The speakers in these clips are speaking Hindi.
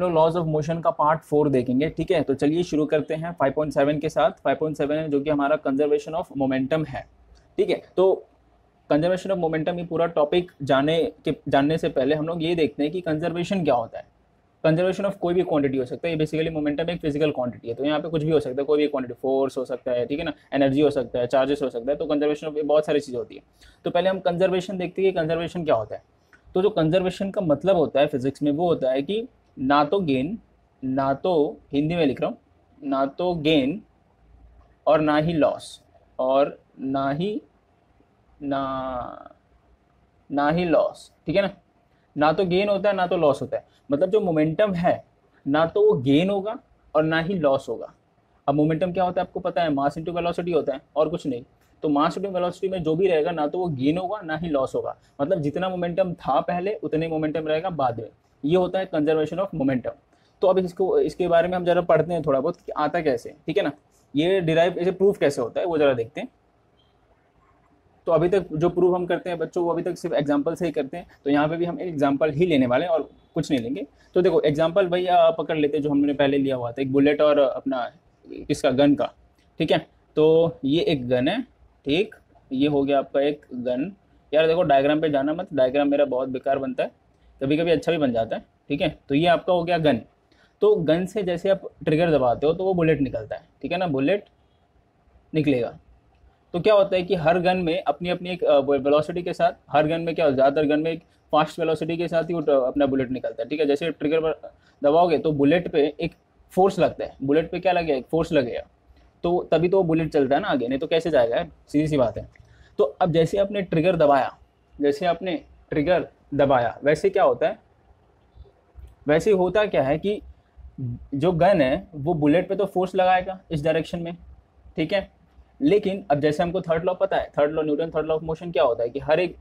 लोग लॉज ऑफ मोशन का पार्ट 4 देखेंगे। ठीक है, तो चलिए शुरू करते हैं 5.7 के साथ। 5.7 जो कि हमारा कंजर्वेशन ऑफ मोमेंटम है। ठीक है, तो कंजर्वेशन ऑफ मोमेंटम ये पूरा टॉपिक जानने से पहले हम लोग ये देखते हैं कि कंजर्वेशन क्या होता है। कंजर्वेशन ऑफ कोई भी क्वांटिटी हो सकता है। ये बेसिकली मोमेंटम एक फिजिकल क्वांटिटी है, तो यहाँ पे कुछ भी हो सकता है, कोई भी क्वांटिटी, फोर्स हो सकता है, ठीक है ना, एनर्जी हो सकता है, चार्जेस हो सकता है। तो कंजर्वेशन ऑफ बहुत सारी चीज़ें होती है। तो पहले हम कंजर्वेशन देखते हैं कि कंजर्वेशन क्या होता है। तो जो कंजर्वेशन का मतलब होता है फिजिक्स में, वो होता है कि ना तो गेन, ना तो, हिंदी में लिख रहा हूँ, ना तो गेन और ना ही लॉस, और ना ही लॉस, ठीक है ना। ना तो गेन होता है ना तो लॉस होता है। मतलब जो मोमेंटम है, ना तो वो गेन होगा और ना ही लॉस होगा। अब मोमेंटम क्या होता है आपको पता है, मास इंटू वेलोसिटी होता है और कुछ नहीं। तो मास इंटू वेलोसिटी में जो भी रहेगा, ना तो वो गेन होगा ना ही लॉस होगा। मतलब जितना मोमेंटम था पहले, उतने मोमेंटम रहेगा बाद में। ये होता है कंजर्वेशन ऑफ मोमेंटम। तो अब इसके बारे में हम जरा पढ़ते हैं थोड़ा बहुत कि आता कैसे, ठीक है ना। ये डिराइव, इसे प्रूफ कैसे होता है वो जरा देखते हैं। तो अभी तक जो प्रूफ हम करते हैं बच्चों, वो अभी तक सिर्फ एग्जांपल से ही करते हैं। तो यहाँ पे भी हम एक एग्जांपल ही लेने वाले हैं और कुछ नहीं लेंगे। तो देखो एग्जांपल भैया पकड़ लेते हैं जो हमने पहले लिया हुआ था, एक बुलेट और अपना किसका, गन का। ठीक है, तो ये एक गन है। ठीक, ये हो गया आपका एक गन। यार देखो डायग्राम पे जाना मत, डायग्राम मेरा बहुत बेकार बनता है, कभी कभी अच्छा भी बन जाता है। ठीक है, तो ये आपका हो गया गन। तो गन से जैसे आप ट्रिगर दबाते हो तो वो बुलेट निकलता है, ठीक है ना, बुलेट निकलेगा। तो क्या होता है कि हर गन में अपनी अपनी एक वेलोसिटी के साथ, हर गन में क्या, ज़्यादातर गन में एक फास्ट वेलोसिटी के साथ ही वो अपना बुलेट निकलता है। ठीक है, जैसे ट्रिगर पर दबाओगे तो बुलेट पे एक फोर्स लगता है, बुलेट पे क्या लगेगा, एक फोर्स लगेगा। तो तभी तो वो बुलेट चलता है ना आगे, नहीं तो कैसे जाएगा यार, सीधी सी बात है। तो अब जैसे आपने ट्रिगर दबाया, वैसे क्या होता है, वैसे होता क्या है कि जो गन है वो बुलेट पे तो फोर्स लगाएगा इस डायरेक्शन में, ठीक है। लेकिन अब जैसे हमको थर्ड लॉ पता है, third law, Newton third law of motion क्या होता है कि हर एक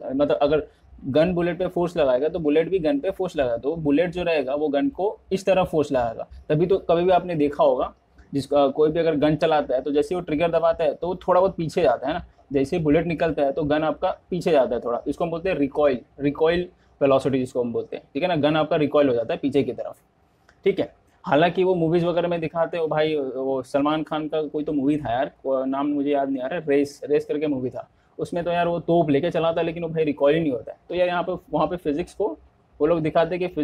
मतलब अगर गन बुलेट पे फोर्स लगाएगा तो बुलेट भी गन पे फोर्स लगाएगा। तो बुलेट जो रहेगा वो गन को इस तरफ फोर्स लगाएगा। तभी तो कभी भी आपने देखा होगा, जिसका कोई भी अगर गन चलाता है तो जैसे वो ट्रिगर दबाता है तो वो थोड़ा बहुत पीछे जाता है ना, जैसे ही बुलेट निकलता है तो गन आपका पीछे जाता है थोड़ा। इसको हम बोलते हैं रिकॉइल वेलोसिटी जिसको हम बोलते हैं, ठीक है ना। गन आपका रिकॉइल हो जाता है पीछे की तरफ, ठीक है। हालांकि वो मूवीज वगैरह में दिखाते हो भाई, वो सलमान खान का कोई तो मूवी था यार, नाम मुझे याद नहीं आ रहा, रेस करके मूवी था। उसमें तो यार वो तोप लेके चलाता है लेकिन वो भाई रिकॉइल ही नहीं होता है। तो यार यहाँ पे वहाँ पे फिजिक्स को वो लोग दिखाते हैं कि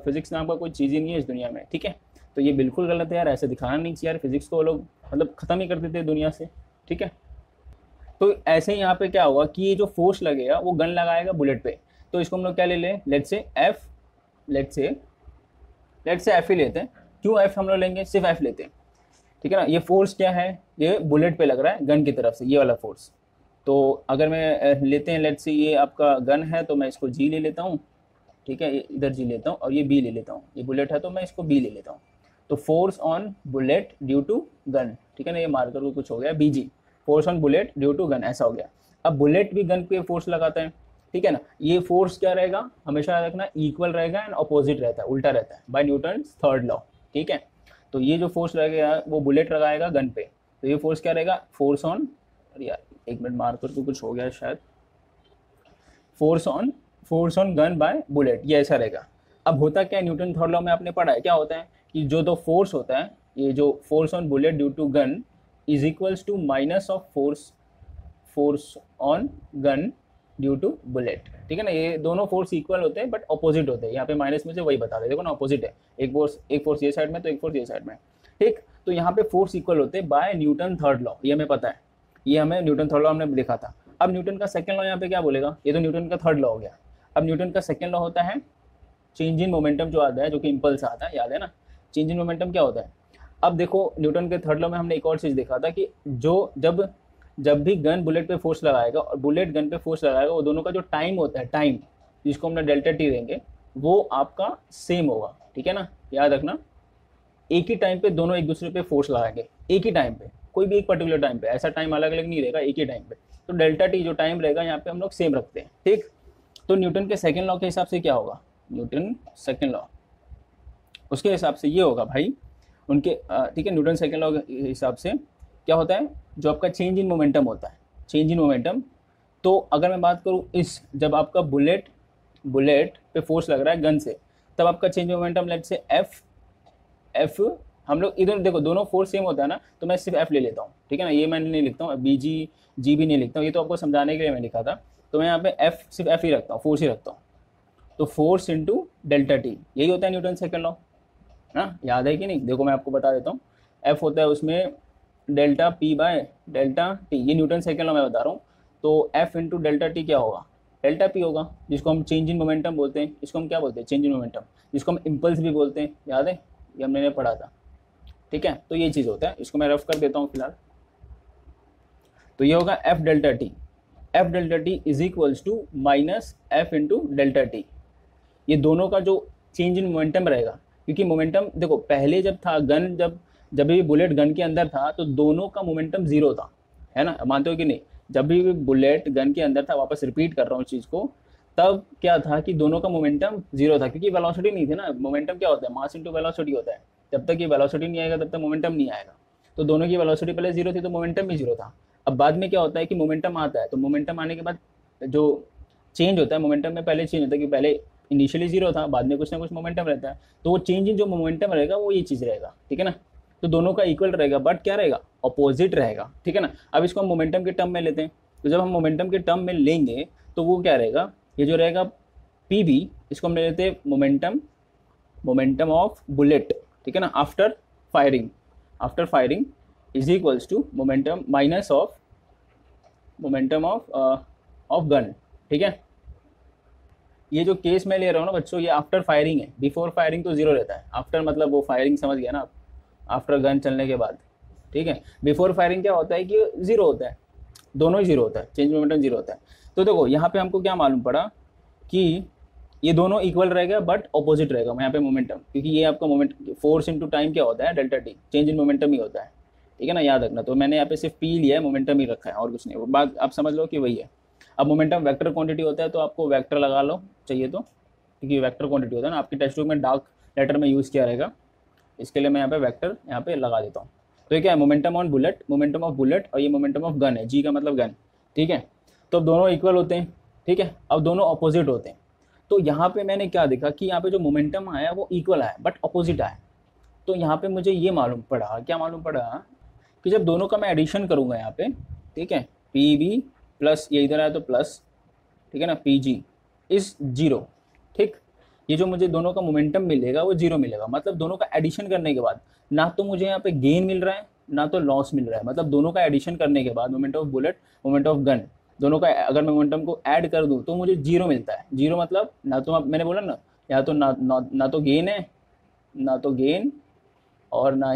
फिजिक्स नाम का कोई चीज़ ही नहीं है इस दुनिया में, ठीक है। तो ये बिल्कुल गलत है यार, ऐसे दिखाना नहीं चाहिए यार। फिजिक्स को वो लोग मतलब खत्म ही कर देते हैं दुनिया से, ठीक है। तो ऐसे ही यहाँ पे क्या होगा कि ये जो फोर्स लगेगा वो गन लगाएगा बुलेट पे। तो इसको हम लोग क्या ले लें, लेट से एफ ही लेते हैं। क्यों एफ हम लोग लेंगे, सिर्फ एफ लेते हैं, ठीक है ना। ये फोर्स क्या है, ये बुलेट पे लग रहा है गन की तरफ से, ये वाला फोर्स। तो अगर मैं लेते हैं लेट से ये आपका गन है तो मैं इसको जी ले लेता हूँ, ठीक है, ये इधर जी लेता हूँ और ये बी ले लेता हूँ। ये बुलेट है तो मैं इसको बी ले लेता हूँ। तो force on bullet due to gun, ठीक है ना, ये मार्कर को कुछ हो गया busy, force on bullet due to gun, ऐसा हो गया। अब बुलेट भी गन पे फोर्स लगाता है, ठीक है ना। ये फोर्स क्या रहेगा, हमेशा याद रखना, इक्वल रहेगा एंड अपोजिट रहता है, उल्टा रहता है, बाय न्यूटन थर्ड लॉ, ठीक है। तो ये जो फोर्स लगेगा वो बुलेट लगाएगा गन पे, तो ये फोर्स क्या रहेगा, फोर्स ऑन, अरे यार एक मिनट, मार्कर को कुछ हो गया शायद, force on gun by bullet, ये ऐसा रहेगा। अब होता क्या है, न्यूटन थर्ड लॉ में आपने पढ़ा है, क्या होता है कि जो दो फोर्स होता है, ये जो force on bullet due to gun is equals to minus of force on gun due to bullet, ठीक है ना। ये दोनों फोर्स इक्वल होते हैं बट अपोजिट होते हैं। यहाँ पे माइनस में से वही बता दे, देखो ना, अपोजिट है, एक फोर्स ये साइड में तो एक फोर्स ये साइड में, ठीक। तो यहाँ पे फोर्स इक्वल होते हैं बाय न्यूटन थर्ड लॉ, ये हमें पता है, ये हमें न्यूटन थर्ड लॉ हमने देखा था। अब न्यूटन का सेकंड लॉ यहाँ पे क्या बोलेगा, ये तो न्यूटन का थर्ड लॉ हो गया। अब न्यूटन का सेकंड लॉ होता है चेंज इन मोमेंटम, जो आता है, जो कि इम्पल्स आता है, याद है ना। चेंज इन मोमेंटम क्या होता है, अब देखो न्यूटन के थर्ड लॉ में हमने एक और चीज़ देखा था कि जो जब भी गन बुलेट पे फोर्स लगाएगा और बुलेट गन पे फोर्स लगाएगा, वो दोनों का जो टाइम होता है, टाइम जिसको हमने डेल्टा टी देंगे, वो आपका सेम होगा, ठीक है ना, याद रखना। एक ही टाइम पे दोनों एक दूसरे पे फोर्स लगाएंगे, एक ही टाइम पे, कोई भी एक पर्टिकुलर टाइम पे, ऐसा टाइम अलग अलग नहीं रहेगा, एक ही टाइम पे। तो डेल्टा टी जो टाइम रहेगा यहाँ पे हम लोग सेम रखते हैं, ठीक। तो न्यूटन के सेकेंड लॉ के हिसाब से क्या होगा, न्यूटन सेकेंड लॉ उसके हिसाब से ये होगा भाई उनके, ठीक है, न्यूटन सेकेंड लॉ के हिसाब से क्या होता है, जो आपका चेंज इन मोमेंटम होता है, चेंज इन मोमेंटम। तो अगर मैं बात करूँ जब आपका बुलेट पे फोर्स लग रहा है गन से, तब आपका चेंज मोमेंटम लेट से एफ हम लोग इधर देखो दोनों फोर्स सेम होता है ना, तो मैं सिर्फ एफ ले लेता हूँ, ठीक है ना, ये मैं नहीं लिखता हूँ, बी जी भी नहीं लिखता हूँ, ये तो आपको समझाने के लिए मैं लिखा था। तो मैं यहाँ पे एफ सिर्फ एफ ही रखता हूँ, फोर्स ही रखता हूँ। तो फोर्स इंटू डेल्टा टी, यही होता है न्यूटन सेकंड लॉ ना, याद है कि नहीं? देखो मैं आपको बता देता हूँ, एफ होता है उसमें delta P by delta T, ये न्यूटन सेकंड लॉ मैं बता रहा हूँ। तो एफ इंटू डेल्टा टी क्या होगा? डेल्टा पी होगा, जिसको हम चेंज इन मोमेंटम बोलते हैं। इसको हम क्या बोलते हैं? चेंज इन मोमेंटम, जिसको हम इम्पल्स भी बोलते हैं, याद है? ये हमने पढ़ा था, ठीक है। तो ये चीज़ होता है, इसको मैं रफ कर देता हूँ फिलहाल। तो ये होगा F delta T, F delta T is equals to minus F into delta T. ये दोनों का जो चेंज इन मोमेंटम रहेगा, क्योंकि मोमेंटम देखो पहले जब था गन, जब भी बुलेट गन के अंदर था तो दोनों का मोमेंटम जीरो था, है ना, मानते हो कि नहीं? जब भी बुलेट गन के अंदर था, वापस रिपीट कर रहा हूँ चीज़ को, तब क्या था कि दोनों का मोमेंटम जीरो था, क्योंकि वेलोसिटी नहीं थी ना। मोमेंटम क्या होता है? मास इंटू वेलोसिटी होता है। जब तक ये वेलोसिटी नहीं आएगा तब तक मोमेंटम नहीं आएगा। तो दोनों की वेलोसिटी पहले जीरो थी तो मोमेंटम भी जीरो था। अब बाद में क्या होता है कि मोमेंटम आता है, तो मोमेंटम आने के बाद जो चेंज होता है मोमेंटम में, पहले चेंज होता है कि पहले इनिशियली जीरो था, बाद में कुछ ना कुछ मोमेंटम रहता है। तो वो चेंज इन जो मोमेंटम रहेगा वो ये चीज़ रहेगा, ठीक है ना। तो दोनों का इक्वल रहेगा, बट क्या रहेगा? अपोजिट रहेगा, ठीक है ना। अब इसको हम मोमेंटम के टर्म में लेते हैं, तो जब हम मोमेंटम के टर्म में लेंगे तो वो क्या रहेगा? ये जो रहेगा पी बी, इसको हम ले लेते हैं मोमेंटम ऑफ बुलेट, ठीक है ना, after firing is equals to momentum minus of momentum of gun, ठीक है। ये जो केस मैं ले रहा हूँ ना बच्चों, ये आफ्टर फायरिंग है, बिफोर फायरिंग तो जीरो रहता है, आफ्टर मतलब वो फायरिंग समझ गया ना आप, आफ्टर गन चलने के बाद, ठीक है। बिफोर फायरिंग क्या होता है कि जीरो होता है, दोनों ही जीरो होता है, चेंज मोमेंटम जीरो होता है। तो देखो यहाँ पे हमको क्या मालूम पड़ा कि ये दोनों इक्वल रहेगा बट ऑपोजिट रहेगा यहाँ पे मोमेंटम, क्योंकि ये आपका मोमेंट फोर्स इंटू टाइम क्या होता है? Delta T, change in momentum ही होता है, ठीक है ना, याद रखना। तो मैंने यहाँ पे सिर्फ पी लिया है, मोमेंटम ही रखा है और कुछ नहीं, वो बात आप समझ लो कि वही है। अब मोमेंटम वेक्टर क्वांटिटी होता है, तो आपको वेक्टर लगा लो चाहिए तो, क्योंकि वेक्टर क्वांटिटी होता है ना, आपकी टेक्स्ट बुक में डार्क लेटर में यूज़ किया रहेगा, इसके लिए मैं यहाँ पे वेक्टर यहाँ पे लगा देता हूँ। तो ये क्या है? Momentum on bullet, momentum of bullet, और ये मोमेंटम ऑफ गन है, जी का मतलब गन, ठीक है। तो दोनों इक्वल होते हैं, ठीक है। अब दोनों अपोजिट होते हैं, तो यहाँ पे मैंने क्या देखा कि यहाँ पे जो मोमेंटम आया वो इक्वल आया बट अपोजिट आया। तो यहाँ पे मुझे ये मालूम पड़ा, क्या मालूम पड़ा कि जब दोनों का मैं एडिशन करूँगा यहाँ पे, ठीक है, पी बी प्लस ये इधर आया तो प्लस, ठीक है ना, पी जी इज जीरो, ठीक। ये जो मुझे दोनों का मोमेंटम मिलेगा वो जीरो मिलेगा, मतलब दोनों का एडिशन करने के बाद ना तो मुझे यहाँ पे गेन मिल रहा है ना तो लॉस मिल रहा है। मतलब दोनों का एडिशन करने के बाद moment of bullet, moment of gun, दोनों का अगर मैं मोमेंटम को ऐड कर दूँ तो मुझे जीरो मिलता है। जीरो मतलब ना तो मैंने बोला ना, या तो ना तो गेन है, ना तो गेन और ना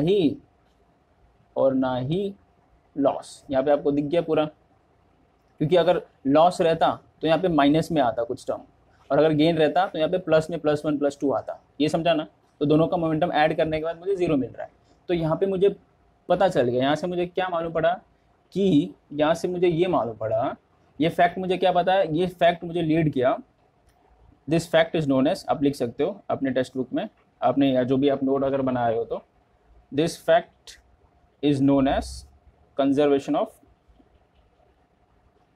ही लॉस। यहाँ पे आपको दिख गया पूरा, क्योंकि अगर लॉस रहता तो यहाँ पे माइनस में आता कुछ टर्म, और अगर गेन रहता तो यहाँ पे प्लस में +1 +2 आता, ये समझा ना। तो दोनों का मोमेंटम ऐड करने के बाद मुझे जीरो मिल रहा है। तो यहाँ पे मुझे पता चल गया, यहाँ से मुझे क्या मालूम पड़ा कि यहाँ से मुझे ये मालूम पड़ा, ये फैक्ट मुझे क्या पता है, ये फैक्ट मुझे लीड किया, this fact is known as, आप लिख सकते हो अपने टेक्स्ट बुक में, आपने या जो भी आप नोट अगर बना रहे हो तो, this fact is known as conservation of,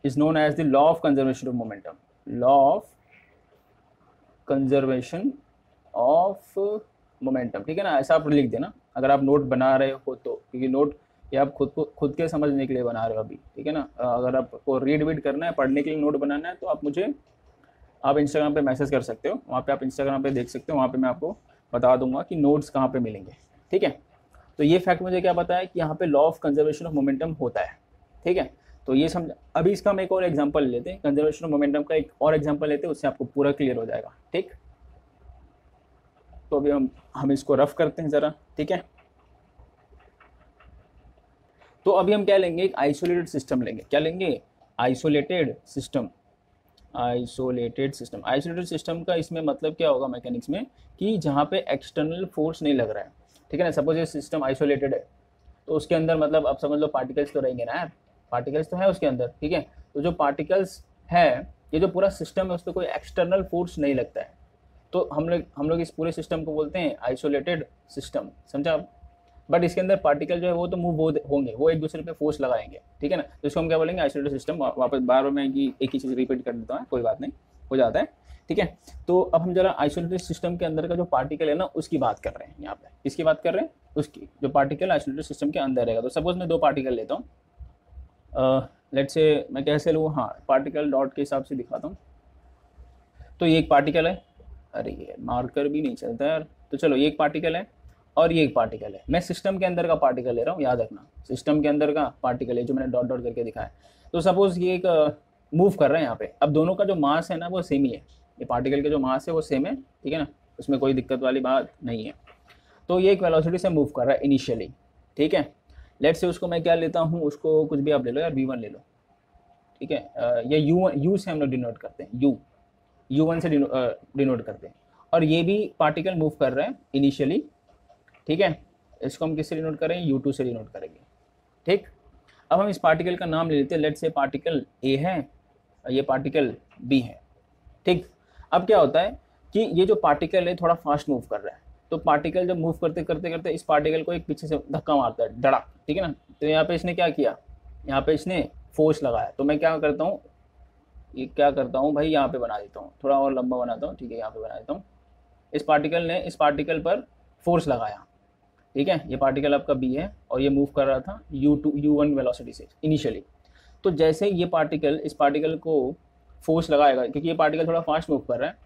is known as the law of conservation of momentum, law of conservation of momentum, ठीक है ना। ऐसा आप लिख देना अगर आप नोट बना रहे हो तो, क्योंकि नोट ये आप खुद के समझने के लिए बना रहे हो अभी, ठीक है ना। अगर आपको रीड करना है, पढ़ने के लिए नोट बनाना है, तो आप इंस्टाग्राम पे मैसेज कर सकते हो, वहाँ पे आप इंस्टाग्राम पे देख सकते हो, वहाँ पे मैं आपको बता दूंगा कि नोट्स कहाँ पे मिलेंगे, ठीक है। तो ये फैक्ट मुझे क्या पता है कि यहाँ पे law of conservation of momentum होता है, ठीक है। तो ये समझ, अभी इसका हम एक और एग्जांपल लेते हैं, कंजर्वेशन ऑफ मोमेंटम का एक और एग्जांपल लेते हैं, उससे आपको पूरा क्लियर हो जाएगा, ठीक। तो अभी हम इसको रफ करते हैं ज़रा, ठीक है। तो अभी हम क्या लेंगे? एक आइसोलेटेड सिस्टम लेंगे। क्या लेंगे? Isolated system. आइसोलेटेड सिस्टम का इसमें मतलब क्या होगा मैकेनिक्स में, कि जहाँ पे एक्सटर्नल फोर्स नहीं लग रहा है, ठीक है ना। सपोज ये सिस्टम आइसोलेटेड है, तो उसके अंदर मतलब आप समझ लो पार्टिकल्स तो रहेंगे ना यार, पार्टिकल्स तो है उसके अंदर, ठीक है। तो जो पार्टिकल्स है, ये जो पूरा सिस्टम है, उस पर कोई एक्सटर्नल फोर्स नहीं लगता है, तो हम लोग इस पूरे सिस्टम को बोलते हैं आइसोलेटेड सिस्टम, समझा आप। बट इसके अंदर पार्टिकल जो है वो तो मूव होंगे, वो एक दूसरे पे फोर्स लगाएंगे, ठीक है ना। तो इसको हम क्या बोलेंगे? Isolated system. वापस बार बार मैं एक ही चीज़ रिपीट कर देता हूँ, कोई बात नहीं, हो जाता है, ठीक है। तो अब हम जरा आइसोलेटेड सिस्टम के अंदर का जो पार्टिकल है ना उसकी बात कर रहे हैं यहाँ पे। किसकी बात कर रहे हैं? उसकी, जो पार्टिकल आइसोलेटेड सिस्टम के अंदर रहेगा। तो सपोज मैं दो पार्टिकल लेता हूँ, लेट्स से मैं कैसे लूँ, हाँ पार्टिकल डॉट के हिसाब से दिखाता हूँ। तो ये एक पार्टिकल है, अरे ये मार्कर भी नहीं चलता यार। तो चलो ये एक पार्टिकल है और ये एक पार्टिकल है। मैं सिस्टम के अंदर का पार्टिकल ले रहा हूँ, याद रखना सिस्टम के अंदर का पार्टिकल है जो मैंने डॉट डॉट करके दिखाया। तो सपोज ये एक मूव कर रहा है यहाँ पे। अब दोनों का जो मास है ना वो सेम ही है, ये पार्टिकल के जो मास है वो सेम है, ठीक है ना, उसमें कोई दिक्कत वाली बात नहीं है। तो ये एक वेलोसिटी से मूव कर रहा है इनिशियली, ठीक है। लेट्स से उसको मैं क्या लेता हूँ, उसको कुछ भी आप ले लो यार, v1 ले लो, ठीक है। ये u से हम लोग डिनोट करते हैं, u1 से डिनोट करते हैं। और ये भी पार्टिकल मूव कर रहा है इनिशियली, ठीक है। इसको हम किससे डिनोट करें, u2 से डिनोट करेंगे, ठीक। अब हम इस पार्टिकल का नाम ले लेते हैं, लेट्स से पार्टिकल a है और ये पार्टिकल b है, ठीक। अब क्या होता है कि ये जो पार्टिकल है थोड़ा फास्ट मूव कर रहा है। तो पार्टिकल जब मूव करते करते करते इस पार्टिकल को एक पीछे से धक्का मारता है, धड़ाक, ठीक है ना। तो यहाँ पे इसने क्या किया, यहाँ पे इसने फोर्स लगाया। तो मैं क्या करता हूँ, ये क्या करता हूँ भाई, यहाँ पे बना देता हूँ, थोड़ा और लंबा बनाता हूँ, ठीक है, यहाँ पे बना देता हूँ। इस पार्टिकल ने इस पार्टिकल पर फोर्स लगाया, ठीक है। ये पार्टिकल आपका बी है और ये मूव कर रहा था u1 वेलोसिटी से इनिशियली। तो जैसे ये पार्टिकल इस पार्टिकल को फोर्स लगाएगा, क्योंकि ये पार्टिकल थोड़ा फास्ट मूव कर रहा है,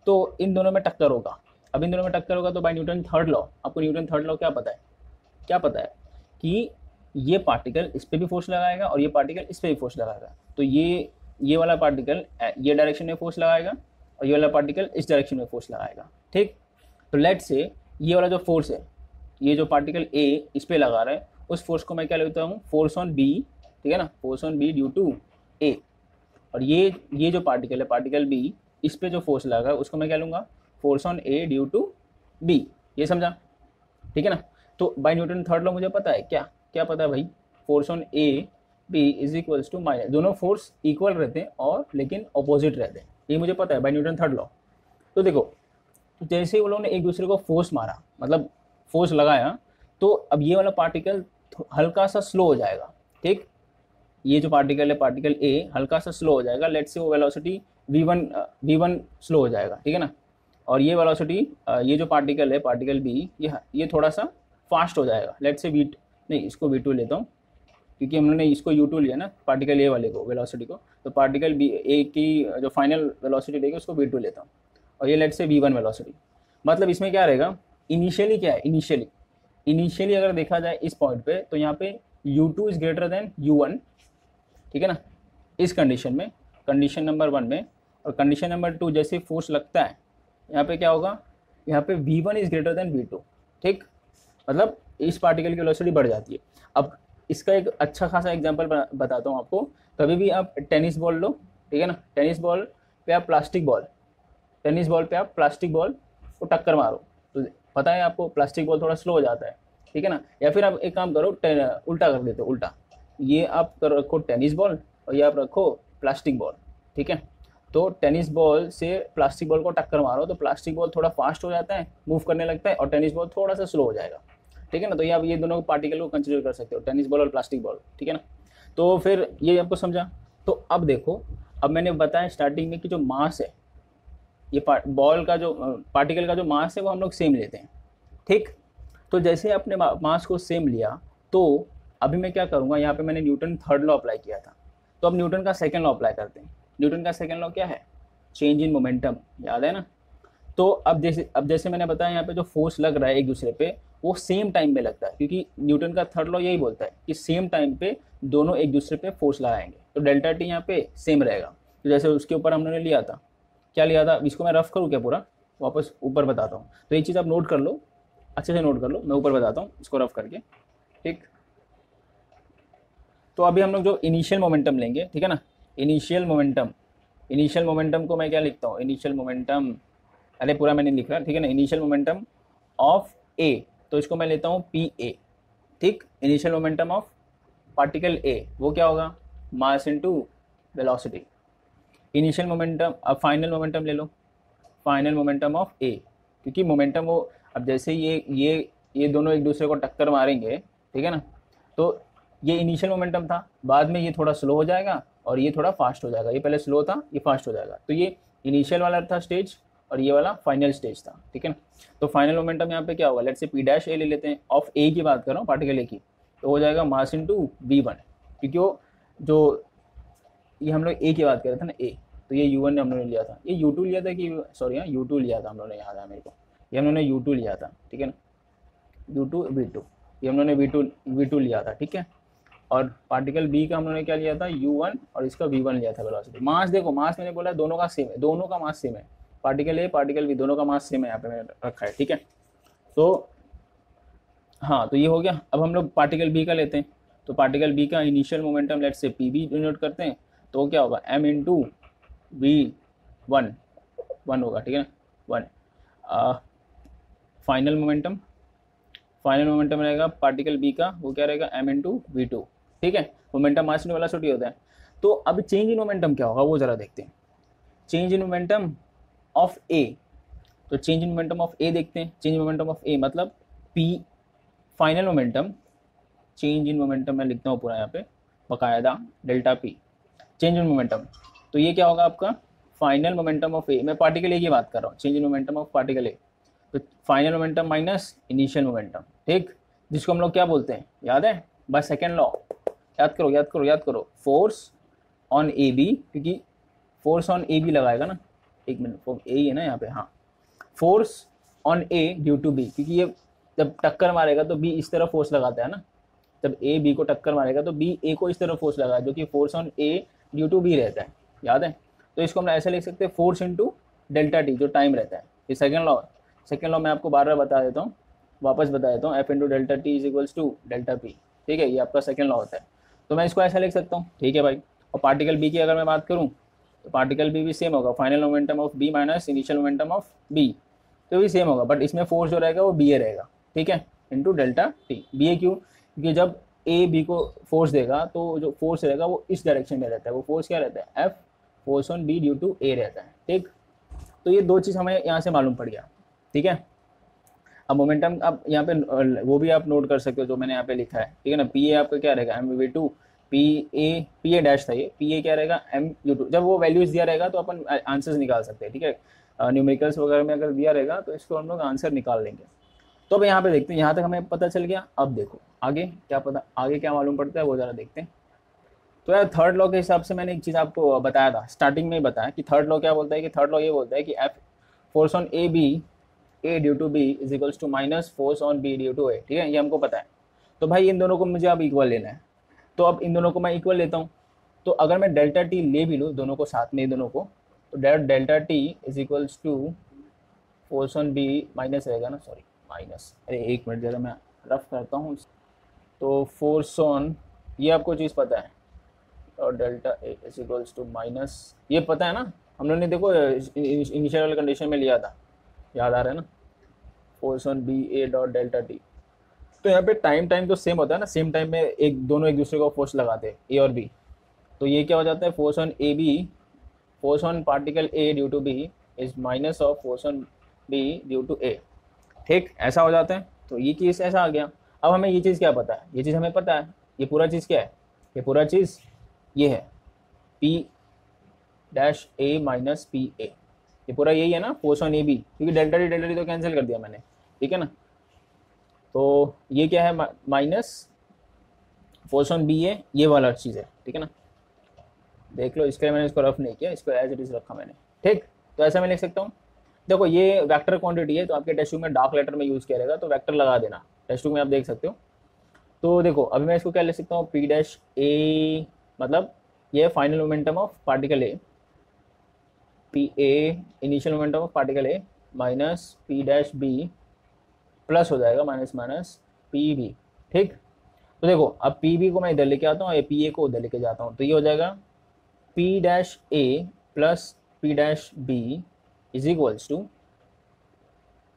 तो इन दोनों में टक्कर होगा। अब इन दोनों में टक्कर होगा तो बाय न्यूटन थर्ड लॉ, आपको न्यूटन थर्ड लॉ क्या पता है, क्या पता है कि ये पार्टिकल इस पर भी फोर्स लगाएगा और ये पार्टिकल इस पर भी फोर्स लगाएगा। तो ये वाला पार्टिकल ये डायरेक्शन में फोर्स लगाएगा और ये वाला पार्टिकल इस डायरेक्शन में फोर्स लगाएगा, ठीक। तो लेट से ये वाला जो फोर्स है, ये जो पार्टिकल ए इस पर लगा रहा है, उस फोर्स को मैं क्या लेता हूँ, फोर्स ऑन बी, ठीक है ना, force on B due to A. और ये जो पार्टिकल है, पार्टिकल बी, इस पे जो फोर्स लगा है उसको मैं क्या लूँगा, force on A due to B. ये समझा, ठीक है ना। तो बाय न्यूटन थर्ड लॉ मुझे पता है, क्या क्या पता है भाई, force on A B is equals to minus, दोनों फोर्स इक्वल रहते हैं और लेकिन अपोजिट रहते हैं, ये मुझे पता है बाय न्यूटन थर्ड लॉ। तो देखो जैसे ही वो लोगों ने एक दूसरे को फोर्स मारा, मतलब फोर्स लगाया, तो अब ये वाला पार्टिकल हल्का सा स्लो हो जाएगा, ठीक। ये जो पार्टिकल है, पार्टिकल ए, हल्का सा स्लो हो जाएगा। लेट्स से वो वेलोसिटी v1 स्लो हो जाएगा, ठीक है ना। और ये वेलोसिटी, ये जो पार्टिकल है, पार्टिकल बी, ये थोड़ा सा फास्ट हो जाएगा। लेट्स से नहीं, इसको v2 लेता हूँ, क्योंकि हमने इसको u2 लिया ना, पार्टिकल ए वाले को वेलोसिटी को। तो पार्टिकल बी ए की जो फाइनल वेलोसिटी रहेगी उसको v2 लेता हूँ, और ये लेट्स से v1 वेलोसिटी। मतलब इसमें क्या रहेगा, इनिशियली क्या है, इनिशियली अगर देखा जाए इस पॉइंट पे, तो यहाँ पे u2 is greater than u1, ठीक है ना, इस कंडीशन में, कंडीशन नंबर 1 में। और कंडीशन नंबर 2 जैसे फोर्स लगता है, यहाँ पे क्या होगा, यहाँ पे v1 is greater than v2, ठीक। मतलब इस पार्टिकल की वेलोसिटी बढ़ जाती है। अब इसका एक अच्छा खासा एग्जांपल बताता हूँ आपको। कभी भी आप टेनिस बॉल लो, ठीक है ना, टेनिस बॉल पे आप प्लास्टिक बॉल को टक्कर मारो, तो पता है आपको प्लास्टिक बॉल थोड़ा स्लो हो जाता है, ठीक है ना। या फिर आप एक काम करो, उल्टा कर देते हो, उल्टा, ये आप रखो टेनिस बॉल और ये आप रखो प्लास्टिक बॉल, ठीक है। तो टेनिस बॉल से प्लास्टिक बॉल को टक्कर मारो तो प्लास्टिक बॉल थोड़ा फास्ट हो जाता है, मूव करने लगता है, और टेनिस बॉल थोड़ा सा स्लो हो जाएगा, ठीक है ना। तो ये आप ये दोनों पार्टिकल को कंसिडर कर सकते हो, टेनिस बॉल और प्लास्टिक बॉल, ठीक है ना। तो फिर ये आपको समझा। तो अब देखो, अब मैंने बताया स्टार्टिंग में कि जो मास है, ये बॉल का जो पार्टिकल का जो मास है वो हम लोग सेम लेते हैं, ठीक। तो जैसे आपने मास को सेम लिया, तो अभी मैं क्या करूँगा, यहाँ पे मैंने न्यूटन थर्ड लॉ अप्लाई किया था, तो अब न्यूटन का सेकंड लॉ अप्लाई करते हैं। न्यूटन का सेकंड लॉ क्या है, चेंज इन मोमेंटम, याद है ना। तो अब जैसे मैंने बताया, यहाँ पे जो फोर्स लग रहा है एक दूसरे पे, वो सेम टाइम पे लगता है, क्योंकि न्यूटन का थर्ड लॉ यही बोलता है कि सेम टाइम पे दोनों एक दूसरे पे फोर्स लगाएंगे, तो डेल्टा टी यहाँ पे सेम रहेगा। तो जैसे उसके ऊपर हमने लिया था, क्या लिया था, इसको मैं रफ करूँ क्या पूरा, वापस ऊपर बताता हूँ। तो ये चीज़ आप नोट कर लो, अच्छे से नोट कर लो, मैं ऊपर बताता हूँ इसको रफ करके, ठीक। तो अभी हम लोग जो इनिशियल मोमेंटम लेंगे, ठीक है ना, इनिशियल मोमेंटम को मैं क्या लिखता हूँ, इनिशियल मोमेंटम, अरे पूरा मैंने लिखा, ठीक है ना, इनिशियल मोमेंटम ऑफ ए, तो इसको मैं लेता हूँ पी ए, ठीक। इनिशियल मोमेंटम ऑफ पार्टिकल ए, वो क्या होगा, mass into velocity. Initial momentum, अब फाइनल मोमेंटम ले लो, फाइनल मोमेंटम ऑफ ए, क्योंकि मोमेंटम वो, अब जैसे ये दोनों एक दूसरे को टक्कर मारेंगे, ठीक है ना, तो ये इनिशियल मोमेंटम था, बाद में ये थोड़ा स्लो हो जाएगा और ये थोड़ा फास्ट हो जाएगा, ये पहले स्लो था, ये फास्ट हो जाएगा। तो ये इनिशियल वाला था स्टेज और ये वाला फाइनल स्टेज था, ठीक है ना। तो फाइनल मोमेंटम यहाँ पे क्या होगा, लेट्स से पी डैश ए ले लेते हैं, ऑफ ए की बात कर रहा हूँ, पार्टिकल ए की, तो हो जाएगा मास इंटू v1, क्योंकि वो जो ये हम लोग ए की बात कर रहे थे ना, ए, तो ये u1 ने हम लोगों ने लिया था, ये u2 लिया था कि सॉरी हाँ u2 लिया था हम लोगों ने, याद है मेरे को, ये हम लोगों ने u2 लिया था, ठीक है ना, u2 v2, ये हम लोगों ने v2 लिया था, ठीक है। और पार्टिकल बी का हम लोगों ने क्या लिया था, u1, और इसका v1 लिया था वेलोसिटी। मास देखो, मास मैंने बोला दोनों का सेम है, दोनों का मास सेम है, पार्टिकल ए पार्टिकल बी दोनों का मास सेम है, यहाँ पे मैंने रखा है, ठीक है। तो हाँ, तो ये हो गया। अब हम लोग पार्टिकल बी का लेते हैं, तो पार्टिकल बी का इनिशियल मोमेंटम लेट्स से पी बी डिनोट करते हैं, तो क्या होगा, m इंटू v1 1 होगा, ठीक है ना, 1। फाइनल मोमेंटम रहेगा पार्टिकल बी का, वो क्या रहेगा, m इंटू v2, ठीक है। मोमेंटम मास वाला छोटी होता है। तो अब चेंज इन मोमेंटम क्या होगा वो जरा देखते हैं, चेंज इन मोमेंटम ऑफ ए। तो चेंज इन मोमेंटम ऑफ ए देखते हैं, चेंज इन मोमेंटम ऑफ ए मतलब P final momentum, change in momentum मैं लिखता हूँ पूरा यहाँ पे बकायदा, delta P change in momentum. तो ये क्या होगा आपका फाइनल मोमेंटम ऑफ ए, मैं पार्टिकल ए की बात कर रहा हूँ, change in momentum of particle A, तो final momentum minus initial momentum, ठीक, जिसको हम लोग क्या बोलते हैं, याद है, बाय सेकेंड लॉ, याद करो, फोर्स ऑन ए बी, क्योंकि फोर्स ऑन ए बी लगाएगा ना, एक मिनट, ए ही है ना यहाँ पे, हाँ, force on A due to B, क्योंकि ये जब टक्कर मारेगा तो बी इस तरह फोर्स लगाता है ना, जब ए बी को टक्कर मारेगा तो बी ए को इस तरह फोर्स लगाए, जो कि force on A due to B रहता है, याद है। तो इसको हम ऐसे लिख सकते हैं, फोर्स इंटू डेल्टा टी, जो टाइम रहता है। ये सेकेंड लॉ मैं आपको बार बार बता देता हूँ, वापस बता देता हूँ, F into delta T is equals to delta P, ठीक है, ये आपका सेकेंड लॉ होता है। तो मैं इसको ऐसा लिख सकता हूँ, ठीक है भाई। और पार्टिकल बी की अगर मैं बात करूँ, तो पार्टिकल बी भी सेम होगा, final momentum of B minus initial momentum of B, तो भी सेम होगा, बट इसमें फोर्स जो रहेगा वो बी ए रहेगा, ठीक है, इंटू डेल्टा टी। बी ए क्यों, क्योंकि जब ए बी को फोर्स देगा तो जो फोर्स रहेगा वो इस डायरेक्शन में रहता है, वो फोर्स क्या रहता है, F, force on B due to A रहता है, ठीक। तो ये दो चीज़ हमें यहाँ से मालूम पड़ गया, ठीक है। अब मोमेंटम, अब यहाँ पे वो भी आप नोट कर सकते हो जो मैंने यहाँ पे लिखा है, ठीक है ना, पी ए आपका क्या रहेगा, M V two, P A dash था ये, पी ए क्या रहेगा, एम यू टू। जब वो वैल्यूज दिया रहेगा तो अपन आंसर्स निकाल सकते हैं, ठीक है, न्यूमेरिकल्स वगैरह में अगर दिया रहेगा तो इसको हम लोग आंसर निकाल लेंगे। तो अब यहाँ पे देखते हैं, यहाँ तक हमें पता चल गया। अब देखो आगे क्या पता, आगे क्या मालूम पड़ता है वो ज़रा देखते हैं। तो यार थर्ड लॉ के हिसाब से मैंने एक चीज़ आपको बताया था, स्टार्टिंग में ही बताया कि थर्ड लॉ क्या बोलता है, कि थर्ड लॉ ये बोलता है कि F force on A B, A due to B is equals to minus force on B due to A, ठीक है, ये हमको पता है। तो भाई इन दोनों को मुझे अब इक्वल लेना है, तो अब इन दोनों को मैं इक्वल लेता हूँ। तो अगर मैं डेल्टा टी ले भी लूँ दोनों को साथ में, दोनों को, तो delta T is equals to force on B minus रहेगा ना, सॉरी माइनस, अरे एक मिनट जरा मैं रफ करता हूँ। तो फोर्स ऑन, ये आपको चीज़ पता है, और delta A is equals to minus, ये पता है ना, हम लोगों ने देखो इनिशियल वाले कंडीशन में लिया था, याद आ रहा है ना, force on B A dot delta T. तो यहाँ पे टाइम तो सेम होता है ना, सेम टाइम में दोनों एक दूसरे को फोर्स लगाते हैं, ए और बी। तो ये क्या हो जाता है, force on A B, force on particle A due to B is minus of force on B due to A, ठीक, ऐसा हो जाता है। तो ये चीज़ ऐसा आ गया। अब हमें ये चीज़ क्या पता है, ये चीज़ हमें पता है, ये पूरा चीज़ क्या है, ये पूरा चीज़ ये है P dash A minus P A, ये पूरा यही है ना, फोर्स ऑन ए बी, क्योंकि डेल्टा टी तो कैंसिल कर दिया मैंने, ठीक है ना। तो ये क्या है, माइनस फोर्स ऑन बी ए, ये वाला चीज़ है, ठीक है ना, देख लो, इसके लिए मैंने इसको रफ नहीं किया, इसको एज इट इज़ रखा मैंने, ठीक। तो ऐसा मैं लिख सकता हूँ, देखो ये वेक्टर क्वांटिटी है, तो आपके टेस्ट बुक में डार्क लेटर में यूज़ किया रहेगा, तो वेक्टर लगा देना, टेस्ट बुक में आप देख सकते हो। तो देखो अभी मैं इसको क्या लिख सकता हूँ, पी डैश ए, मतलब ये final momentum of particle A, P A initial momentum of particle A minus P dash B plus हो जाएगा माइनस माइनस पी बी, ठीक। तो देखो अब पी बी को मैं इधर लेके आता हूँ, पी ए को उधर लेके जाता हूँ, तो ये हो जाएगा P dash A plus P dash B is equals to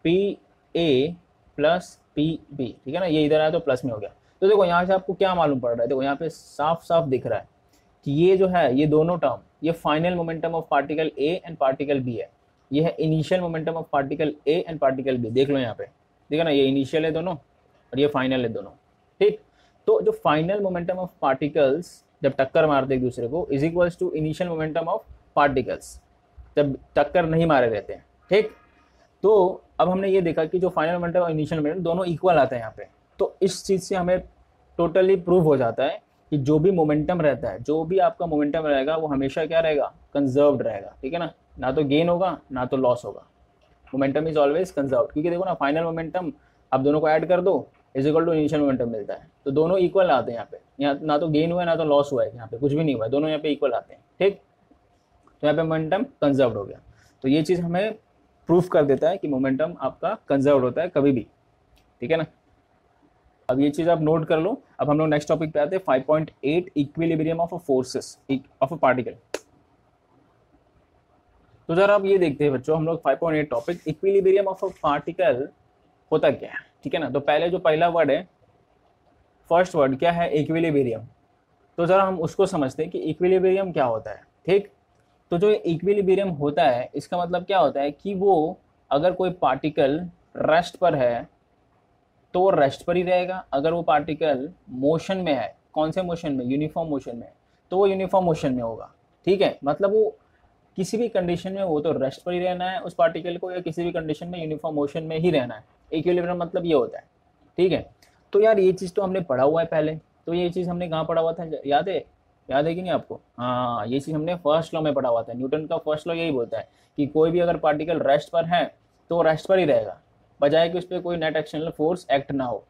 P A plus P B, ठीक है ना, ये इधर आया तो प्लस में हो गया। तो देखो यहाँ से आपको क्या मालूम पड़ रहा है, देखो यहाँ पे साफ साफ दिख रहा है कि ये जो है, ये दोनों टर्म, ये final momentum of particle A and particle B है, ये है initial momentum of particle A and particle B, देख लो यहाँ पे, ठीक है ना, ये इनिशियल है दोनों और ये फाइनल है दोनों, ठीक। तो जो फाइनल मोमेंटम ऑफ पार्टिकल्स जब टक्कर मारते एक दूसरे को, is equals to initial momentum of particles, जब टक्कर नहीं मारे रहते हैं, ठीक। तो अब हमने ये देखा कि जो फाइनल मोमेंटम और इनिशियल मोमेंटम दोनों इक्वल आते हैं यहाँ पे, तो इस चीज़ से हमें टोटली प्रूव हो जाता है कि जो भी मोमेंटम रहता है, जो भी आपका मोमेंटम रहेगा वो हमेशा क्या रहेगा, कंजर्व्ड रहेगा, ठीक है ना तो गेन होगा ना तो लॉस होगा। मोमेंटम इज ऑलवेज कंजर्व्ड, क्योंकि देखो ना फाइनल मोमेंटम आप दोनों को ऐड कर दो is equal to initial momentum मिलता है, तो दोनों इक्वल आते हैं यहाँ पे, यहाँ ना तो गेन हुआ है ना तो लॉस हुआ है, यहाँ पे कुछ भी नहीं हुआ है, दोनों यहाँ पे इक्वल आते हैं, ठीक। तो यहाँ पे मोमेंटम कंजर्व्ड हो गया, तो ये चीज़ हमें प्रूफ कर देता है कि मोमेंटम आपका कंजर्व्ड होता है कभी भी, ठीक है ना। अब ये चीज़ आप नोट कर लो। अब हम लोग नेक्स्ट टॉपिक पे आते हैं 5.8 equilibrium of a forces of a particle. तो जरा आप ये देखते हैं बच्चों, हम लोग 5.8 topic equilibrium of a particle होता क्या है, ठीक है ना। तो पहले जो पहला वर्ड है, फर्स्ट वर्ड क्या है, इक्विलिब्रियम। तो जरा हम उसको समझते हैं कि इक्विलिब्रियम क्या होता है, ठीक। तो जो इक्विलिब्रियम होता है इसका मतलब क्या होता है कि वो अगर कोई पार्टिकल रेस्ट पर है तो वो रेस्ट पर ही रहेगा, अगर वो पार्टिकल मोशन में है, कौन से मोशन में, यूनिफॉर्म मोशन में, तो वो यूनिफॉर्म मोशन में होगा, ठीक है। मतलब वो किसी भी कंडीशन में वो तो रेस्ट पर ही रहना है उस पार्टिकल को, या किसी भी कंडीशन में यूनिफॉर्म मोशन में ही रहना है। इक्विलिब्रियम मतलब ये होता है, ठीक है। तो यार ये चीज़ तो हमने पढ़ा हुआ है पहले, तो ये चीज़ हमने कहाँ पढ़ा हुआ था, याद है, याद है कि नहीं आपको? हाँ, ये चीज़ हमने फर्स्ट लॉ में पढ़ा हुआ था। न्यूटन का फर्स्ट लॉ यही बोलता है कि कोई भी अगर पार्टिकल रेस्ट पर है तो वो रेस्ट पर ही रहेगा, बजाय कि उस पर कोई नेट एक्सटर्नल फोर्स एक्ट ना हो।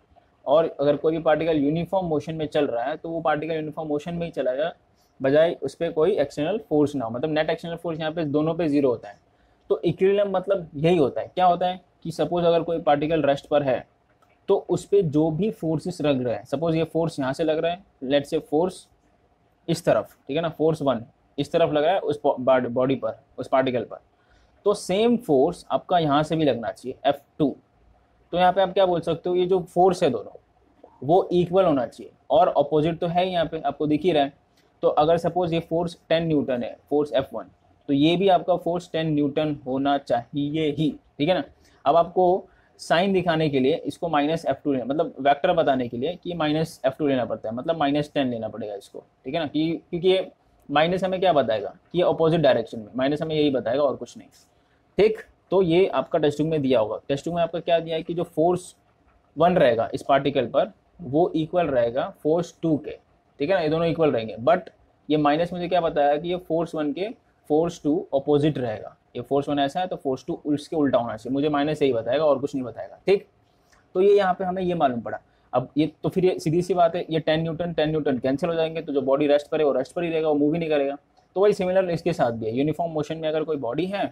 और अगर कोई भी पार्टिकल यूनिफॉर्म मोशन में चल रहा है तो वो पार्टिकल यूनिफॉर्म मोशन में ही चलाएगा, बजाय उस पर कोई एक्सटर्नल फोर्स ना हो। मतलब नेट एक्सटर्नल फोर्स यहाँ पे दोनों पे जीरो होता है। तो इक्विलिब्रियम मतलब यही होता है। क्या होता है कि सपोज अगर कोई पार्टिकल रेस्ट पर है तो उस पर जो भी फोर्सेस लग रहे हैं, सपोज ये फोर्स यहाँ से लग रहा है, लेट्स से फोर्स इस तरफ, ठीक है ना, फोर्स 1 इस तरफ लग रहा है उस बॉडी पर, उस पार्टिकल पर, तो सेम फोर्स आपका यहाँ से भी लगना चाहिए F2। तो यहाँ पे आप क्या बोल सकते हो, ये जो फोर्स है दोनों वो इक्वल होना चाहिए, और अपोजिट तो है ही, यहाँ पे आपको दिख ही रहा है। तो अगर सपोज ये फोर्स 10 न्यूटन है, फोर्स F1, तो ये भी आपका फोर्स 10 न्यूटन होना चाहिए ही, ठीक है ना। अब आपको साइन दिखाने के लिए इसको -F2 लेना, मतलब वेक्टर बताने के लिए कि -F2 लेना पड़ता है, मतलब -10 लेना पड़ेगा इसको, ठीक है ना। क्योंकि ये माइनस हमें क्या बताएगा कि ये अपोजिट डायरेक्शन में, माइनस हमें यही बताएगा और कुछ नहीं, ठीक। तो ये आपका टेस्टिंग में दिया होगा। टेस्टिंग में आपका क्या दिया है कि जो फोर्स 1 रहेगा इस पार्टिकल पर वो इक्वल रहेगा फोर्स 2 के, ठीक है ना, ये दोनों इक्वल रहेंगे। बट ये माइनस मुझे क्या बताया कि ये फोर्स 1 के फोर्स 2 अपोजिट रहेगा। ये फोर्स 1 ऐसा है तो फोर्स 2 उसके उल्टा होना चाहिए, मुझे माइनस यही बताएगा और कुछ नहीं बताएगा, ठीक। तो ये यहाँ पे हमें ये मालूम पड़ा। अब ये तो फिर ये सीधी सी बात है, ये 10 न्यूटन कैंसिल हो जाएंगे, तो जो बॉडी रेस्ट पर है वो रेस्ट पर ही रहेगा, वो मूव ही नहीं करेगा। तो वही सिमिलर इसके साथ भी है, यूनिफॉर्म मोशन में अगर कोई बॉडी है,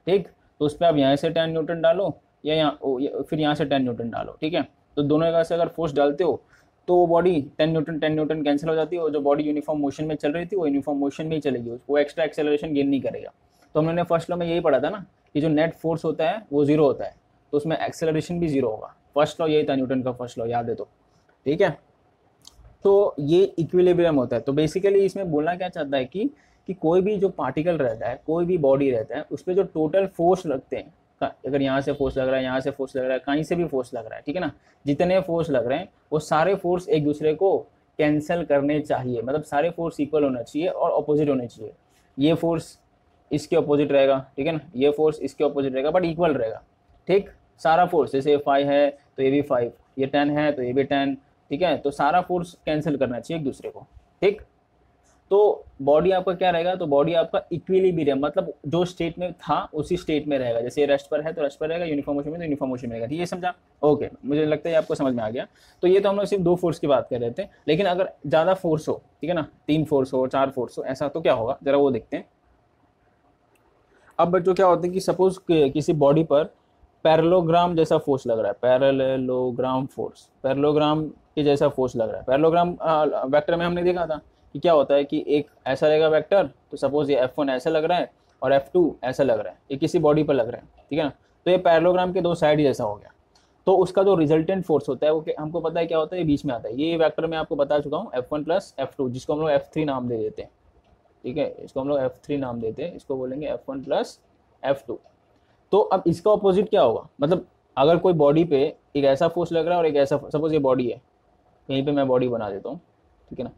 ठीक, तो उस पर आप यहाँ से 10 न्यूटन डालो या यहाँ फिर यहाँ से 10 न्यूटन डालो, ठीक है। तो दोनों जगह से अगर फोर्स डालते हो तो वो बॉडी 10 न्यूटन कैंसिल हो जाती है, और जो बॉडी यूनिफॉर्म मोशन में चल रही थी वो यूनिफॉर्म मोशन में ही चलेगी, वो एक्स्ट्रा एक्सेलरेशन गेन नहीं करेगा। तो हमने फर्स्ट लॉ में यही पढ़ा था ना कि जो नेट फोर्स होता है वो जीरो होता है, तो उसमें एक्सेलरेशन भी जीरो होगा। फर्स्ट लॉ यही था न्यूटन का फर्स्ट लॉ, याद है तो, ठीक है। तो ये इक्विलिब्रियम होता है। तो बेसिकली इसमें बोलना क्या चाहता है कि कोई भी जो पार्टिकल रहता है, कोई भी बॉडी रहता है, उस पर जो टोटल फोर्स लगते हैं, अगर यहाँ से फोर्स लग रहा है, यहाँ से फोर्स लग रहा है, कहीं से भी फोर्स लग रहा है, ठीक है ना, जितने फोर्स लग रहे हैं वो सारे फोर्स एक दूसरे को कैंसिल करने चाहिए। मतलब सारे फोर्स इक्वल होना चाहिए और अपोजिट होने चाहिए। ये फोर्स इसके अपोजिट रहेगा, ठीक है ना, ये फोर्स इसके अपोजिट रहेगा, बट इक्वल रहेगा, ठीक। सारा फोर्स, जैसे 5 है तो ये भी 5, ये 10 है तो ये भी 10, ठीक है। तो सारा फोर्स कैंसिल करना चाहिए एक दूसरे को, ठीक। तो बॉडी आपका क्या रहेगा, तो बॉडी आपका इक्विलिब्रियम, मतलब जो स्टेट में था उसी स्टेट में रहेगा। जैसे रेस्ट पर है तो रेस्ट पर रहेगा, यूनिफॉर्म मोशन में तो यूनिफॉर्म मोशन में रहेगा, ठीक है, समझा? ओके, मुझे लगता है आपको समझ में आ गया। तो ये तो हम लोग सिर्फ 2 फोर्स की बात कर रहे थे, लेकिन अगर ज़्यादा फोर्स हो, ठीक है ना, 3 फोर्स हो, 4 फोर्स हो, ऐसा तो क्या होगा, जरा वो देखते हैं। अब बच्चों क्या होता है कि सपोज किसी बॉडी पर पैरेललोग्राम जैसा फोर्स लग रहा है, पैरेललोग्राम फोर्स, पैरेललोग्राम के जैसा फोर्स लग रहा है। पैरेललोग्राम वेक्टर में हमने देखा था कि क्या होता है कि एक ऐसा रहेगा वेक्टर, तो सपोज ये F1 ऐसा लग रहा है और F2 ऐसा लग रहा है, ये किसी बॉडी पर लग रहा है, ठीक है ना। तो ये पैरेललोग्राम के 2 साइड जैसा हो गया। तो उसका जो रिजल्टेंट फोर्स होता है वो हमको पता है क्या होता है, ये बीच में आता है। ये वेक्टर में आपको बता चुका हूँ, F1 + F2, जिसको हम लोग F3 नाम दे देते हैं, ठीक है, इसको हम लोग F3 नाम देते हैं, इसको बोलेंगे F1 + F2। तो अब इसका अपोजिट क्या होगा, मतलब अगर कोई बॉडी पे एक ऐसा फोर्स लग रहा है और एक ऐसा, सपोज ये बॉडी है, यहीं पे मैं बॉडी बना देता हूँ, ठीक है ना,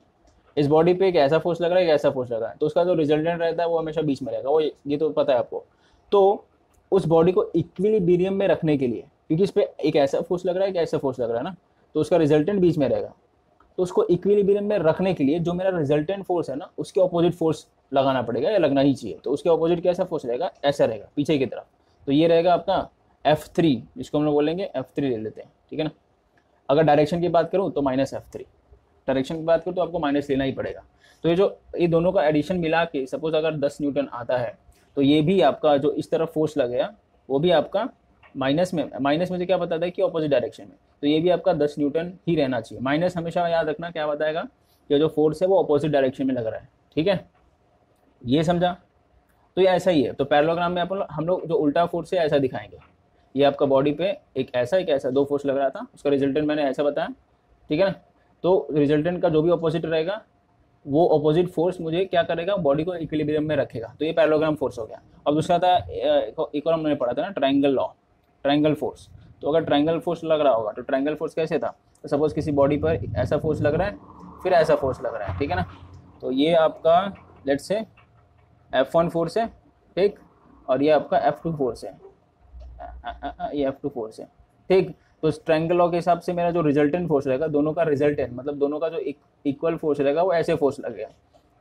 इस बॉडी पे एक ऐसा फोर्स लग रहा है, एक ऐसा फोर्स लग रहा है, तो उसका जो रिजल्टेंट रहता है वो हमेशा बीच में रहेगा, वो ये तो पता है आपको। तो उस बॉडी को इक्विलिब्रियम में रखने के लिए, क्योंकि इस पे एक ऐसा फोर्स लग रहा है, एक ऐसा फोर्स लग रहा है ना, तो उसका रिजल्टेंट बीच में रहेगा। तो उसको इक्विलिब्रियम में रखने के लिए जो मेरा रिजल्टेंट फोर्स है ना, उसके ऑपोजिट फोर्स लगाना पड़ेगा या लगना ही चाहिए। तो उसके ऑपोजिट कैसा फोर्स रहेगा, ऐसा रहेगा पीछे की तरफ। तो ये रहेगा आपका F3, जिसको हम लोग बोलेंगे F3 ले लेते हैं, ठीक है ना। अगर डायरेक्शन की बात करूँ तो -F3, डायरेक्शन की बात करूँ तो आपको माइनस लेना ही पड़ेगा। तो ये दोनों का एडिशन मिला के सपोज अगर 10 न्यूटन आता है, तो ये भी आपका जो इस तरफ फोर्स लगेगा वो भी आपका माइनस में मुझे क्या बताता है कि ऑपोजिट डायरेक्शन में, तो ये भी आपका 10 न्यूटन ही रहना चाहिए। माइनस हमेशा याद रखना क्या बताएगा कि जो फोर्स है वो ऑपोजिट डायरेक्शन में लग रहा है, ठीक है, ये समझा। तो ये ऐसा ही है। तो पैरेललोग्राम में हम लोग जो उल्टा फोर्स है ऐसा दिखाएंगे। ये आपका बॉडी पे एक ऐसा दो फोर्स लग रहा था, उसका रिजल्टेंट मैंने ऐसा बताया, ठीक है ना। तो रिजल्टेंट का जो भी ऑपोजिट रहेगा वो ऑपोजिट फोर्स मुझे क्या करेगा, बॉडी को इक्विलिब्रियम में रखेगा। तो ये पैरेललोग्राम फोर्स हो गया। अब दूसरा था एक और हमने पढ़ा था ना, ट्रायंगल लॉ, ट्रायंगल फोर्स। तो अगर ट्रायंगल फोर्स लग रहा होगा तो ट्रायंगल फोर्स कैसे था, तो सपोज किसी बॉडी पर ऐसा फोर्स लग रहा है, फिर ऐसा फोर्स लग रहा है, ठीक है ना। तो ये आपका लेट्स से F1 फोर्स है, ठीक, और ये आपका F2 फोर्स है, ये F2 फोर्स है, ठीक। तो ट्रायंगल लॉ के हिसाब से मेरा जो रिजल्टेंट फोर्स रहेगा, दोनों का रिजल्टेंट मतलब दोनों का जो इक्वल फोर्स रहेगा वो ऐसे फोर्स लगेगा,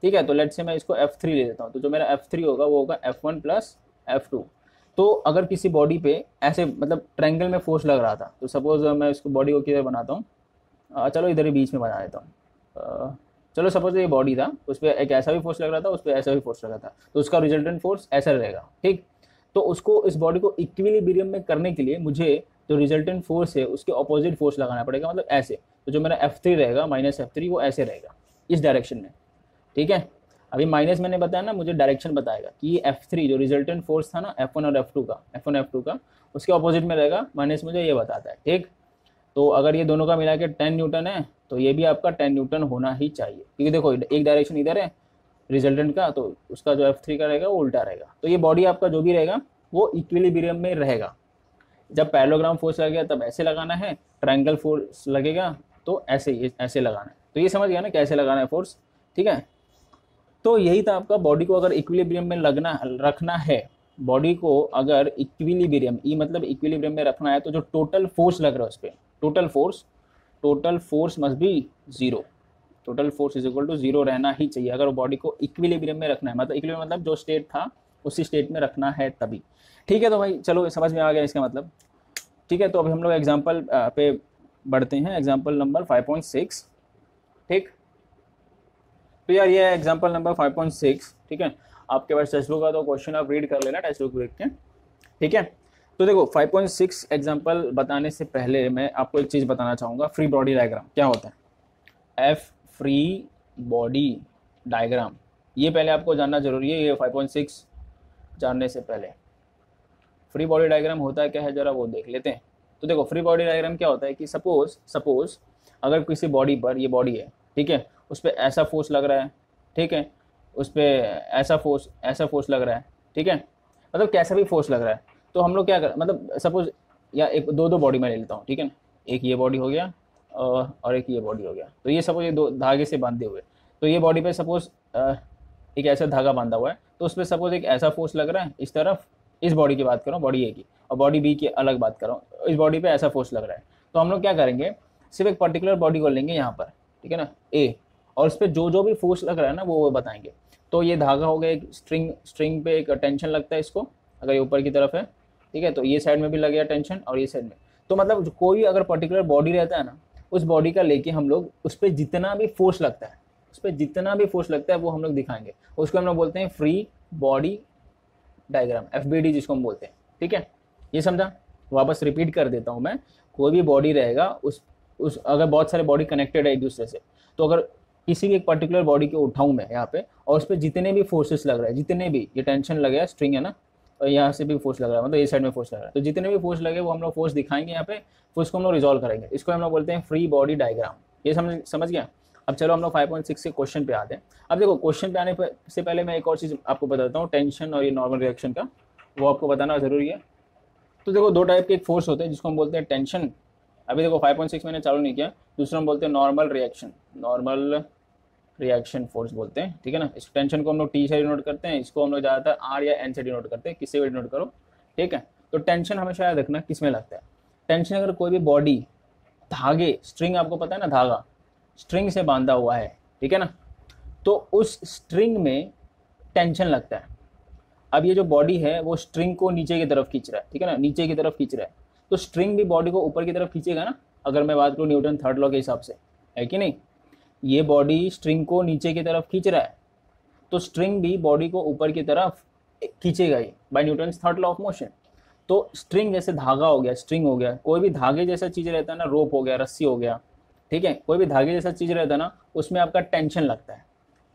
ठीक है। तो लेट्स से मैं इसको F3 ले लेता हूँ। तो जो मेरा F3 होगा वो होगा F1 प्लस F2। तो अगर किसी बॉडी पे ऐसे मतलब ट्रायंगल में फोर्स लग रहा था, तो सपोज मैं इसको बॉडी को किधर बनाता हूँ, चलो इधर ही बीच में बना देता हूँ। चलो सपोज ये बॉडी था, उस पर एक ऐसा भी फोर्स लग रहा था, उस पर ऐसा भी फोर्स लगा था, तो उसका रिजल्टेंट फोर्स ऐसा रहेगा, ठीक। तो उसको इस बॉडी को इक्विलिब्रियम में करने के लिए मुझे जो रिजल्टेंट फोर्स है उसके ऑपोजिट फोर्स लगाना पड़ेगा, मतलब ऐसे। तो जो मेरा F3 रहेगा -F3 वो ऐसे रहेगा इस डायरेक्शन में, ठीक है। अभी माइनस मैंने बताया ना, मुझे डायरेक्शन बताएगा कि ये F3 जो रिजल्टेंट फोर्स था ना F1 और F1 F2 का उसके ऑपोजिट में रहेगा, माइनस मुझे ये बताता है, ठीक। तो अगर ये दोनों का मिला के 10 न्यूटन है तो ये भी आपका 10 न्यूटन होना ही चाहिए, क्योंकि देखो एक डायरेक्शन इधर है रिजल्टेंट का, तो उसका जो F3 का रहेगा वो उल्टा रहेगा। तो ये बॉडी आपका जो भी रहेगा वो इक्विलिब्रियम में रहेगा। जब पैरेललोग्राम फोर्स लगेगा तब ऐसे लगाना है, ट्रायंगल फोर्स लगेगा तो ऐसे लगाना है। तो ये समझ गया ना कैसे लगाना है फोर्स, ठीक है। तो यही था आपका, बॉडी को अगर इक्विलिब्रियम में रखना है, बॉडी को अगर इक्विलिब्रियम मतलब इक्विलिब्रियम में रखना है, तो जो टोटल फोर्स लग रहा है उस पर total force must be 0। Total force is equal to 0 रहना ही चाहिए अगर बॉडी को इक्विलिब्रियम में रखना है, मतलब इक्विलिब्रियम मतलब जो स्टेट था उसी स्टेट में रखना है तभी, ठीक है। तो भाई चलो समझ में आ गया इसका मतलब, ठीक है। तो अभी हम लोग एग्जाम्पल पे बढ़ते हैं, एग्जाम्पल नंबर 5.6, ठीक। तो यार ये एग्जाम्पल नंबर 5.6, ठीक है। आपके पास टेक्स्ट बुक का तो क्वेश्चन आप रीड कर लेना टेक्स्ट बुक देख के, ठीक है। तो देखो 5.6 एग्जाम्पल बताने से पहले मैं आपको एक चीज़ बताना चाहूँगा, फ्री बॉडी डायग्राम क्या होता है। F फ्री बॉडी डायग्राम, ये पहले आपको जानना जरूरी है, ये 5.6 जानने से पहले। फ्री बॉडी डायग्राम होता है क्या है जरा वो देख लेते हैं। तो देखो फ्री बॉडी डायग्राम क्या होता है कि सपोज अगर किसी बॉडी पर, ये बॉडी है, ठीक है, उस पर ऐसा फोर्स लग रहा है, ठीक है, उस पर ऐसा फोर्स लग रहा है, ठीक है, मतलब कैसा भी फोर्स लग रहा है। तो हम लोग क्या कर, मतलब सपोज या एक दो बॉडी में ले लेता हूँ, ठीक है ना, एक ये बॉडी हो गया और एक ये बॉडी हो गया। तो ये सपोज ये दो धागे से बांधे हुए, तो ये बॉडी पे सपोज एक ऐसा धागा बांधा हुआ है, तो उस पर सपोज एक ऐसा फोर्स लग रहा है इस तरफ, इस बॉडी की बात करो, बॉडी ए की, और बॉडी बी की अलग बात करो, इस बॉडी पे ऐसा फोर्स लग रहा है। तो हम लोग क्या करेंगे, सिर्फ एक पर्टिकुलर बॉडी को लेंगे यहाँ पर, ठीक है ना, ए, और उस पर जो भी फोर्स लग रहा है ना वो बताएंगे। तो ये धागा हो गया, एक स्ट्रिंग पे एक टेंशन लगता है इसको, अगर ये ऊपर की तरफ है, ठीक है, तो ये साइड में भी लग गया टेंशन और ये साइड में। तो मतलब कोई अगर पर्टिकुलर बॉडी रहता है ना, उस बॉडी का लेके हम लोग उस पर जितना भी फोर्स लगता है वो हम लोग दिखाएंगे, उसको हम लोग बोलते हैं फ्री बॉडी डायग्राम, FBD जिसको हम बोलते हैं, ठीक है। ये समझा, वापस रिपीट कर देता हूँ मैं, कोई भी बॉडी रहेगा उस अगर बहुत सारे बॉडी कनेक्टेड है एक दूसरे से, तो अगर किसी भी एक पर्टिकुलर बॉडी को उठाऊं मैं यहाँ पे और उस पर जितने भी फोर्सेस लग रहा है, जितने भी, ये टेंशन लग है, स्ट्रिंग है ना, और यहाँ से भी फोर्स लग रहा है, मतलब ये साइड में फोर्स लग रहा है, तो जितने भी फोर्स लगे वो हम लोग फोर्स दिखाएंगे यहाँ पे, फिर उसको हम लोग रिजॉल्व करेंगे। इसको हम लोग बोलते हैं फ्री बॉडी डायग्राम। ये समझ गया। अब चलो हम लोग 5.6 के क्वेश्चन पे आते हैं। अब देखो क्वेश्चन पे आने से पहले मैं एक और चीज़ आपको बताता हूँ, टेंशन और ये नॉर्मल रिएक्शन का, वो आपको बताना ज़रूरी है। तो देखो दो टाइप के एक फोर्स होते हैं जिसको हम बोलते हैं टेंशन, अभी देखो 5.6 मैंने चालू नहीं किया, दूसरा हम बोलते हैं normal reaction, normal reaction force बोलते हैं, ठीक है ना। इस टेंशन को हम लोग टी से डिनोट करते हैं, इसको हम लोग ज़्यादातर आर या एन से डिनोट करते हैं, किससे भी डिनोट करो, ठीक है। तो टेंशन हमेशा याद रखना किस में लगता है। टेंशन अगर कोई भी बॉडी धागे, स्ट्रिंग आपको पता है ना, धागा स्ट्रिंग से बांधा हुआ है, ठीक है ना, तो उस स्ट्रिंग में टेंशन लगता है। अब ये जो बॉडी है वो स्ट्रिंग को नीचे की तरफ खींच रहा है, ठीक है ना, नीचे की तरफ खींच रहा है, तो स्ट्रिंग भी बॉडी को ऊपर की तरफ खींचेगा ना, अगर मैं बात करूँ न्यूटन थर्ड लॉ के हिसाब से, है कि नहीं। ये बॉडी स्ट्रिंग को नीचे की तरफ खींच रहा है, तो स्ट्रिंग भी बॉडी को ऊपर की तरफ खींचेगा ही by Newton third law of motion. तो स्ट्रिंग जैसे धागा हो गया, स्ट्रिंग हो गया, कोई भी धागे जैसा चीज़ रहता है ना, रोप हो गया, रस्सी हो गया, ठीक है, कोई भी धागे जैसा चीज़ रहता है ना, उसमें आपका टेंशन लगता है।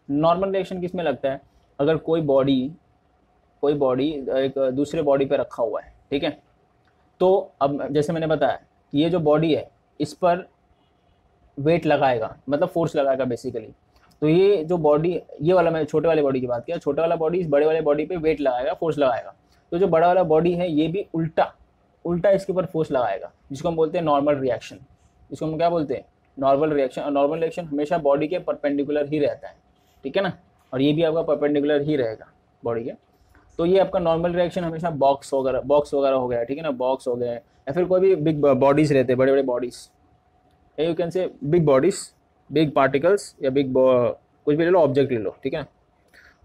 नॉर्मल रिएक्शन किस में लगता है, अगर कोई बॉडी एक दूसरे बॉडी पे रखा हुआ है, ठीक है, तो अब जैसे मैंने बताया कि ये जो बॉडी है इस पर वेट लगाएगा, मतलब फोर्स लगाएगा बेसिकली। तो ये जो बॉडी, ये वाला मैं छोटे वाले बॉडी की बात किया, छोटे वाला बॉडी इस बड़े वाले बॉडी पे वेट लगाएगा, फोर्स लगाएगा। तो जो बड़ा वाला बॉडी है ये भी उल्टा इसके ऊपर फोर्स लगाएगा, जिसको हम बोलते हैं नॉर्मल रिएक्शन। इसको हम क्या बोलते हैं, नॉर्मल रिएक्शन। और नॉर्मल रिएक्शन हमेशा बॉडी के परपेंडिकुलर ही रहता है, ठीक है ना, और ये भी आपका परपेंडिकुलर ही रहेगा बॉडी के। तो ये आपका नॉर्मल रिएक्शन हमेशा बॉक्स वगैरह हो गया, ठीक है ना, बॉक्स हो गया, या फिर कोई भी बिग बॉडीज रहते हैं, बड़े बड़े bodies, you can say big bodies, big particles, या बिग कुछ भी ले लो, ऑब्जेक्ट ले लो, ठीक है,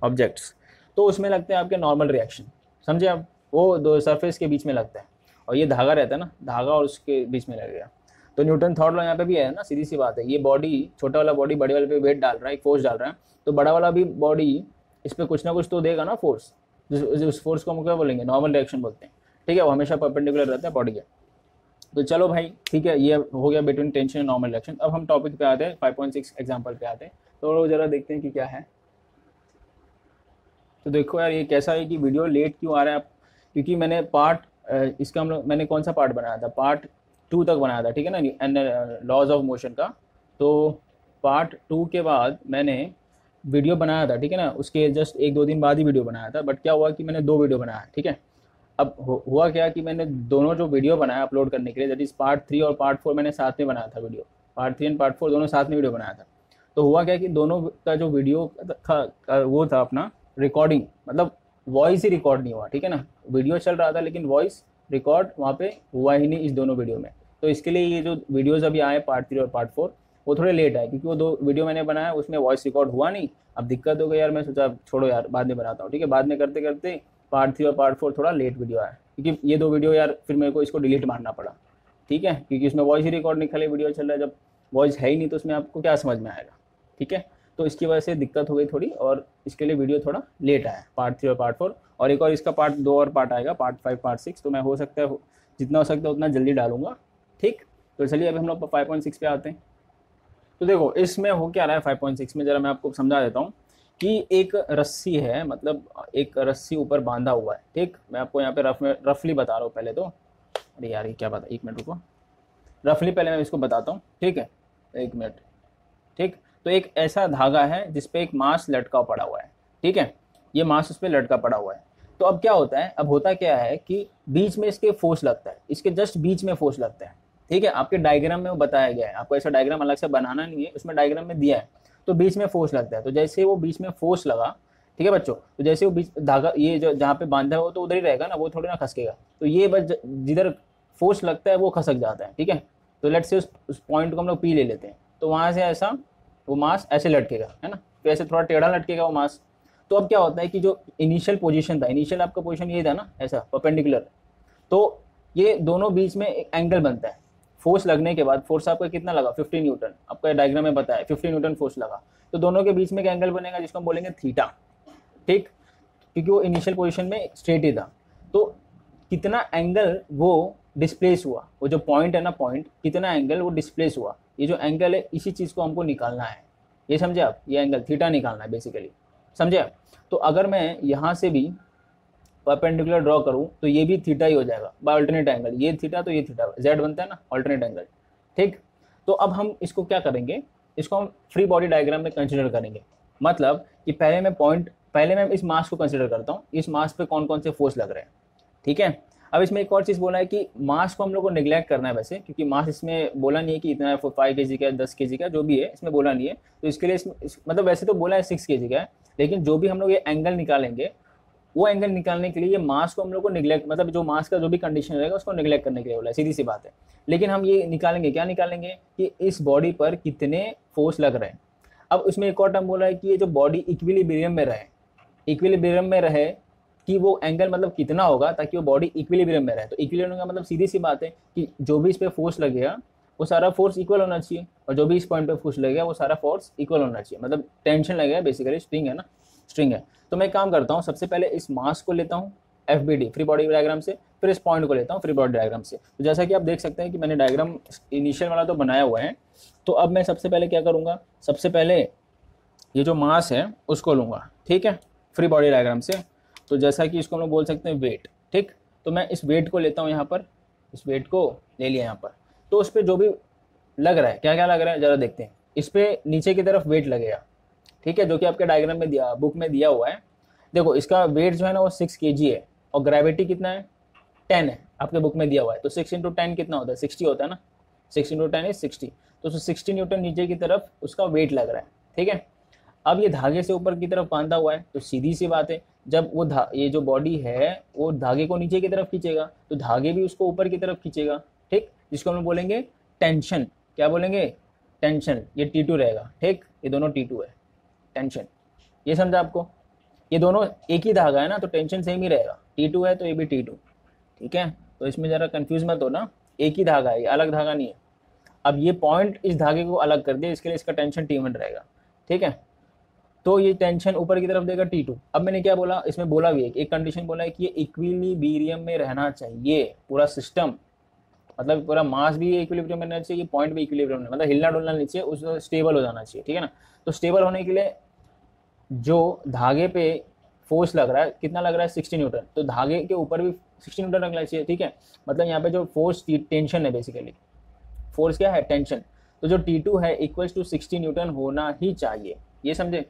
ऑब्जेक्ट्स। तो उसमें लगते हैं आपके नॉर्मल रिएक्शन, समझे आप, वो दो सरफेस के बीच में लगता है, और ये धागा रहता है ना, धागा और उसके बीच में लगेगा। तो न्यूटन थर्ड लॉ यहाँ पे भी है ना, सीधी सी बात है, ये बॉडी, छोटा वाला बॉडी बड़े वाले पे वेट डाल रहा है, फोर्स डाल रहा है, तो बड़ा वाला भी बॉडी इस पर कुछ ना कुछ तो देगा ना फोर्स, उस फोर्स को हम क्या बोलेंगे, नॉर्मल रिएक्शन बोलते हैं, ठीक है, वो हमेशा परपेंडिकुलर रहता है बॉडी के। तो चलो भाई ठीक है, ये हो गया between tension and normal reaction. अब हम टॉपिक पे आते हैं, 5.6 एग्जाम्पल पे आते हैं, तो जरा देखते हैं कि क्या है। तो देखो यार ये कैसा है कि वीडियो लेट क्यों आ रहा है, क्योंकि मैंने मैंने कौन सा पार्ट बनाया था, पार्ट 2 तक बनाया था, ठीक है ना, एंड लॉज ऑफ मोशन का। तो पार्ट 2 के बाद मैंने वीडियो बनाया था, ठीक है ना, उसके जस्ट 1-2 दिन बाद ही वीडियो बनाया था। बट क्या हुआ कि मैंने 2 वीडियो बनाया, ठीक है। अब हुआ क्या कि मैंने दोनों जो वीडियो बनाया अपलोड करने के लिए, दैट इज पार्ट 3 और पार्ट 4 मैंने साथ में बनाया था वीडियो, पार्ट 3 एंड पार्ट 4 दोनों साथ में वीडियो बनाया था। तो हुआ क्या कि दोनों का जो वीडियो था वो था अपना रिकॉर्डिंग, मतलब वॉइस ही रिकॉर्ड नहीं हुआ, ठीक है ना, वीडियो चल रहा था लेकिन वॉइस रिकॉर्ड वहाँ पे हुआ ही नहीं इस दोनों वीडियो में। तो इसके लिए ये जो वीडियोज़ अभी आए पार्ट 3 और पार्ट 4 वो थोड़े लेट आए, क्योंकि वो 2 वीडियो मैंने बनाया उसमें वॉइस रिकॉर्ड हुआ नहीं। अब दिक्कत हो गई यार, मैं सोचा छोड़ो यार बाद में बनाता हूँ, ठीक है, बाद में करते करते पार्ट 3 और पार्ट 4 थोड़ा लेट वीडियो आया, क्योंकि ये 2 वीडियो यार फिर मेरे को इसको डिलीट मारना पड़ा, ठीक है, क्योंकि उसमें वॉइस ही रिकॉर्ड नहीं, खाली वीडियो चल रहा है, जब वॉइस है ही नहीं तो उसमें आपको क्या समझ में आएगा, ठीक है। तो इसकी वजह से दिक्कत हो गई थोड़ी, और इसके लिए वीडियो थोड़ा लेट आया, पार्ट 3 और पार्ट 4, और एक और इसका पार्ट 2 और पार्ट आएगा, पार्ट 5 पार्ट 6। तो मैं हो सकता है जितना हो सकता है उतना जल्दी डालूंगा, ठीक। तो चलिए अभी हम लोग 5.6 पे आते हैं। तो देखो इसमें हो क्या रहा है 5.6 में, ज़रा मैं आपको समझा देता हूँ कि एक रस्सी है, मतलब एक रस्सी ऊपर बांधा हुआ है, ठीक। मैं आपको यहाँ पे रफली बता रहा हूँ पहले तो, अरे यार ये क्या बता, 1 मिनट रुको, रफली पहले मैं इसको बताता हूँ, ठीक है, 1 मिनट, ठीक। तो एक ऐसा धागा है जिसपे एक मांस लटका पड़ा हुआ है, ठीक है, ये मांस उस पर लटका पड़ा हुआ है। तो अब क्या होता है, अब होता क्या है कि बीच में इसके फोर्स लगता है, इसके जस्ट बीच में फोर्स लगता है, ठीक है, आपके डायग्राम में वो बताया गया है, आपको ऐसा डायग्राम अलग से बनाना नहीं है, उसमें डायग्राम में दिया है। तो बीच में फोर्स लगता है, तो जैसे वो बीच में फोर्स लगा, ठीक है बच्चों, तो जैसे वो बीच धागा ये जो जहाँ पे बांधा हो तो उधर ही रहेगा ना, वो थोड़ी ना खसकेगा, तो ये बस जिधर फोर्स लगता है वो खसक जाता है, ठीक है। तो लेट्स से उस पॉइंट को हम लोग पी ले लेते हैं, तो वहाँ से ऐसा वो मास ऐसे लटकेगा, है ना, तो ऐसे थोड़ा टेढ़ा लटकेगा वो मास। तो अब क्या होता है कि जो इनिशियल पोजीशन था, इनिशियल आपका पोजीशन ये था ना ऐसा परपेंडिकुलर, तो ये दोनों बीच में एक एंगल बनता है। फोर्स लगने के बाद, फोर्स आपका कितना लगा 50 न्यूटन, आपका डायग्राम में बताया 50 न्यूटन फोर्स लगा, तो दोनों के बीच में एक एंगल बनेगा जिसको हम बोलेंगे थीटा, ठीक, क्योंकि वो इनिशियल पोजीशन में स्ट्रेट ही था। तो कितना एंगल वो डिस्प्लेस हुआ, वो जो पॉइंट है ना, पॉइंट कितना एंगल वो डिस्प्लेस हुआ, ये जो एंगल है इसी चीज़ को हमको निकालना है, ये समझे आप, ये एंगल थीटा निकालना है बेसिकली, समझे आप। तो अगर मैं यहाँ से भी परपेंडिकुलर ड्रॉ करूँ तो ये भी थीटा ही हो जाएगा बाय अल्टरनेट एंगल, ये थीटा तो ये थीटा, जेड बनता है ना अल्टरनेट एंगल, ठीक। तो अब हम इसको क्या करेंगे, इसको हम फ्री बॉडी डायग्राम में कंसिडर करेंगे, मतलब कि पहले मैं इस मास को कंसिडर करता हूँ, इस मास पे कौन कौन से फोर्स लग रहे हैं, ठीक है। अब इसमें एक और चीज़ बोला है कि मास को हम लोग को निगलेक्ट करना है वैसे, क्योंकि मास इसमें बोला नहीं है कि इतना 5 kg का 10 kg का जो भी है इसमें बोला नहीं है, तो इसके लिए मतलब वैसे तो बोला है 6 kg का है, लेकिन जो भी हम लोग ये एंगल निकालेंगे वो एंगल निकालने के लिए ये मास को हम लोग को निगलेक्ट, मतलब जो मास का जो भी कंडीशन रहेगा उसको निगलेक्ट करने के लिए बोला है, सीधी सी बात है। लेकिन हम ये निकालेंगे, क्या निकालेंगे कि इस बॉडी पर कितने फोर्स लग रहे हैं। अब उसमें एक और टर्म बोला है कि ये जो बॉडी इक्विलिब्रियम में रहे, इक्विलिब्रियम में रहे कि वो एंगल मतलब कितना होगा ताकि वो बॉडी इक्विलिब्रियम में रहे। तो इक्विलिब्रियम का मतलब सीधी सी बात है कि जो भी इस पे फोर्स लगेगा वो सारा फोर्स इक्वल होना चाहिए, और जो भी इस पॉइंट पे फोर्स लगेगा वो सारा फोर्स इक्वल होना चाहिए। मतलब टेंशन लगेगा, बेसिकली स्ट्रिंग है ना, स्ट्रिंग है। तो मैं काम करता हूँ, सबसे पहले इस मास को लेता हूँ FBD फ्री बॉडी डायग्राम से, फिर इस पॉइंट को लेता हूँ फ्री बॉडी डायग्राम से। तो जैसा कि आप देख सकते हैं कि मैंने डायग्राम इनिशियल वाला तो बनाया हुआ है। तो अब मैं सबसे पहले क्या करूँगा, सबसे पहले ये जो मास है उसको लूँगा, ठीक है, फ्री बॉडी डायग्राम से। तो जैसा कि इसको हम लोग बोल सकते हैं वेट, ठीक। तो मैं इस वेट को लेता हूँ यहाँ पर, इस वेट को ले लिया यहाँ पर। तो उस पर जो भी लग रहा है, क्या क्या लग रहा है ज़रा देखते हैं। इस पर नीचे की तरफ वेट लगेगा, ठीक है, जो कि आपके डायग्राम में दिया, बुक में दिया हुआ है। देखो इसका वेट जो है ना वो 6 kg है, और ग्रेविटी कितना है 10 है, आपके बुक में दिया हुआ है। तो 6 × 10 कितना होता है 60 होता है ना, 6 × 10 is 60। तो 60 न्यूटन नीचे की तरफ उसका वेट लग रहा है, ठीक है। अब ये धागे से ऊपर की तरफ बांधा हुआ है, तो सीधी सी बात है जब वो ये जो बॉडी है वो धागे को नीचे की तरफ खींचेगा तो धागे भी उसको ऊपर की तरफ खींचेगा, ठीक, जिसको हम बोलेंगे टेंशन। क्या बोलेंगे, टेंशन। ये T2 रहेगा, ठीक, ये दोनों T2 है, टेंशन। ये समझा आपको, ये दोनों एक ही धागा है ना, तो टेंशन सेम ही रहेगा, T2 है तो ये भी T2, ठीक है। तो इसमें जरा कंफ्यूज मत हो ना, एक ही धागा है, ये अलग धागा नहीं है। अब ये पॉइंट इस धागे को अलग कर दिया, इसके लिए इसका टेंशन T1 रहेगा, ठीक है। तो ये टेंशन ऊपर की तरफ देगा T2। अब मैंने क्या बोला, इसमें बोला भी एक कंडीशन बोला है कि ये इक्विलिब्रियम में रहना चाहिए पूरा सिस्टम, मतलब पूरा मास भी इक्विलिब्रियम में रहना चाहिए, पॉइंट भी इक्विलिब्रियम में, मतलब हिलना डुलना नहीं चाहिए, उसको स्टेबल हो जाना चाहिए, ठीक है ना। तो स्टेबल होने के लिए जो धागे पे फोर्स लग रहा है कितना लग रहा है 60 न्यूटन, तो धागे के ऊपर भी 60 न्यूटन लगना चाहिए, ठीक है। मतलब यहाँ पे जो फोर्स टेंशन है, बेसिकली फोर्स क्या है, टेंशन। तो जो T2 है इक्वल्स टू 60 न्यूटन होना ही चाहिए, ये समझे,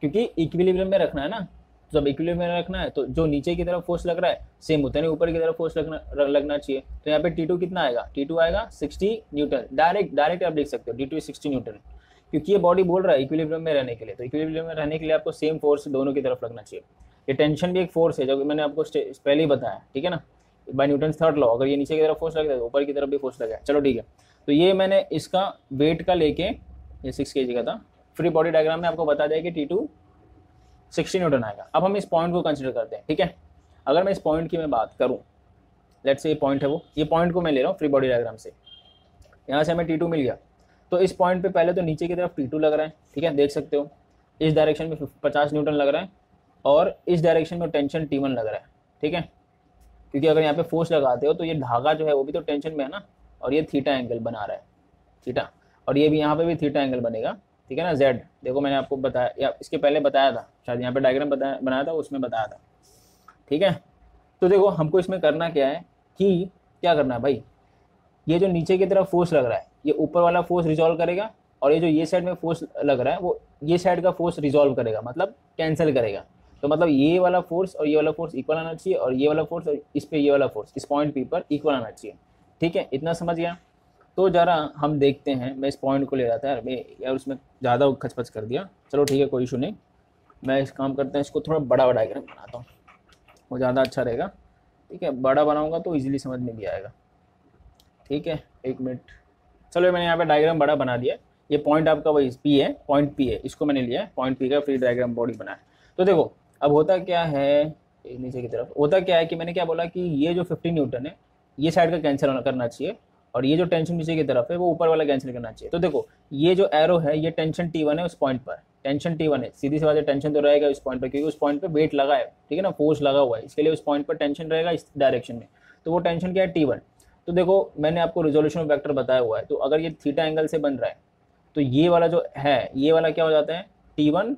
क्योंकि इक्विलिब्रियम में रखना है ना। जब इक्विलिब्रियम में रखना है तो जो नीचे की तरफ फोर्स लग रहा है सेम उतने ऊपर की तरफ फोर्स लगना चाहिए। तो यहाँ पे T2 कितना आएगा, T2 आएगा 60 न्यूटन। डायरेक्ट आप देख सकते हो T2 60 न्यूटन, क्योंकि ये बॉडी बोल रहा है इक्विलिब्रियम में रहने के लिए। तो इक्विलिब्रियम में रहने के लिए आपको सेम फोर्स दोनों की तरफ लगना चाहिए। ये टेंशन भी एक फोर्स है, जो मैंने आपको पहले ही बताया, ठीक है ना, बाय न्यूटन थर्ड लॉ। अगर ये नीचे की तरफ फोर्स लगता है तो ऊपर की तरफ भी फोर्स लगा है। चलो ठीक है, तो ये मैंने इसका वेट का लेके, ये 6 kg का था, फ्री बॉडी डायग्राम में आपको बता दिया कि T2 60 न्यूटन आएगा। अब हम इस पॉइंट को कंसिडर करते हैं, ठीक है। अगर मैं इस पॉइंट की मैं बात करूं, लेट्स से ये पॉइंट है, वो ये पॉइंट को मैं ले रहा हूँ फ्री बॉडी डायग्राम से। यहाँ से हमें T2 मिल गया, तो इस पॉइंट पे पहले तो नीचे की तरफ T2 लग रहा है, ठीक है, देख सकते हो। इस डायरेक्शन में 50 न्यूटन लग रहा है, और इस डायरेक्शन में टेंशन T1 लग रहा है, ठीक है। क्योंकि अगर यहाँ पे फोर्स लगाते हो तो ये धागा जो है वो भी तो टेंशन में है ना, और ये थीटा एंगल बना रहा है, थीटा, और ये भी यहाँ पे भी थीटा एंगल बनेगा, ठीक है ना, Z। देखो मैंने आपको बताया, या इसके पहले बताया था शायद, यहाँ पे डायग्राम बनाया था उसमें बताया था, ठीक है। तो देखो हमको इसमें करना क्या है, कि क्या करना है भाई, ये जो नीचे की तरफ फोर्स लग रहा है ये ऊपर वाला फोर्स रिजॉल्व करेगा, और ये जो ये साइड में फोर्स लग रहा है वो ये साइड का फोर्स रिजॉल्व करेगा, मतलब कैंसिल करेगा। तो मतलब ये वाला फोर्स और ये वाला फोर्स इक्वल आना चाहिए, और ये वाला फोर्स और इस पे ये वाला फोर्स इस पॉइंट P पर इक्वल आना चाहिए, ठीक है, इतना समझ गया। तो जरा हम देखते हैं, मैं इस पॉइंट को ले रहा था यार, उसमें ज़्यादा खचपच कर दिया। चलो ठीक है, कोई इशू नहीं, मैं इस काम करते हैं, इसको थोड़ा बड़ा डायग्राम बनाता हूँ, वो ज़्यादा अच्छा रहेगा, ठीक है। बड़ा बनाऊँगा तो ईजिली समझ में भी आएगा, ठीक है। एक मिनट, चलो मैंने यहाँ पे डायग्राम बड़ा बना दिया। ये पॉइंट आपका वही P है, पॉइंट P है, इसको मैंने लिया है, पॉइंट P का फ्री डायग्राम बॉडी बनाया। तो देखो अब होता क्या है, नीचे की तरफ होता क्या है कि मैंने क्या बोला कि ये जो 15 न्यूटन है ये साइड का कैंसिल करना चाहिए, और ये जो टेंशन नीचे की तरफ है वो ऊपर वाला कैंसिल करना चाहिए। तो देखो ये जो एरो है ये टेंशन T1 है, उस पॉइंट पर टेंशन T1 है, सीधी सी बात है, टेंशन तो रहेगा उस पॉइंट पर, क्योंकि उस पॉइंट पर वेट लगा है, ठीक है ना, फोर्स लगा हुआ है, इसके लिए उस पॉइंट पर टेंशन रहेगा इस डायरेक्शन में। तो वो टेंशन क्या है, T1। तो देखो मैंने आपको रिजोल्यूशन वेक्टर बताया हुआ है, तो अगर ये थीटा एंगल से बन रहा है तो ये वाला जो है ये वाला क्या हो जाता है, T1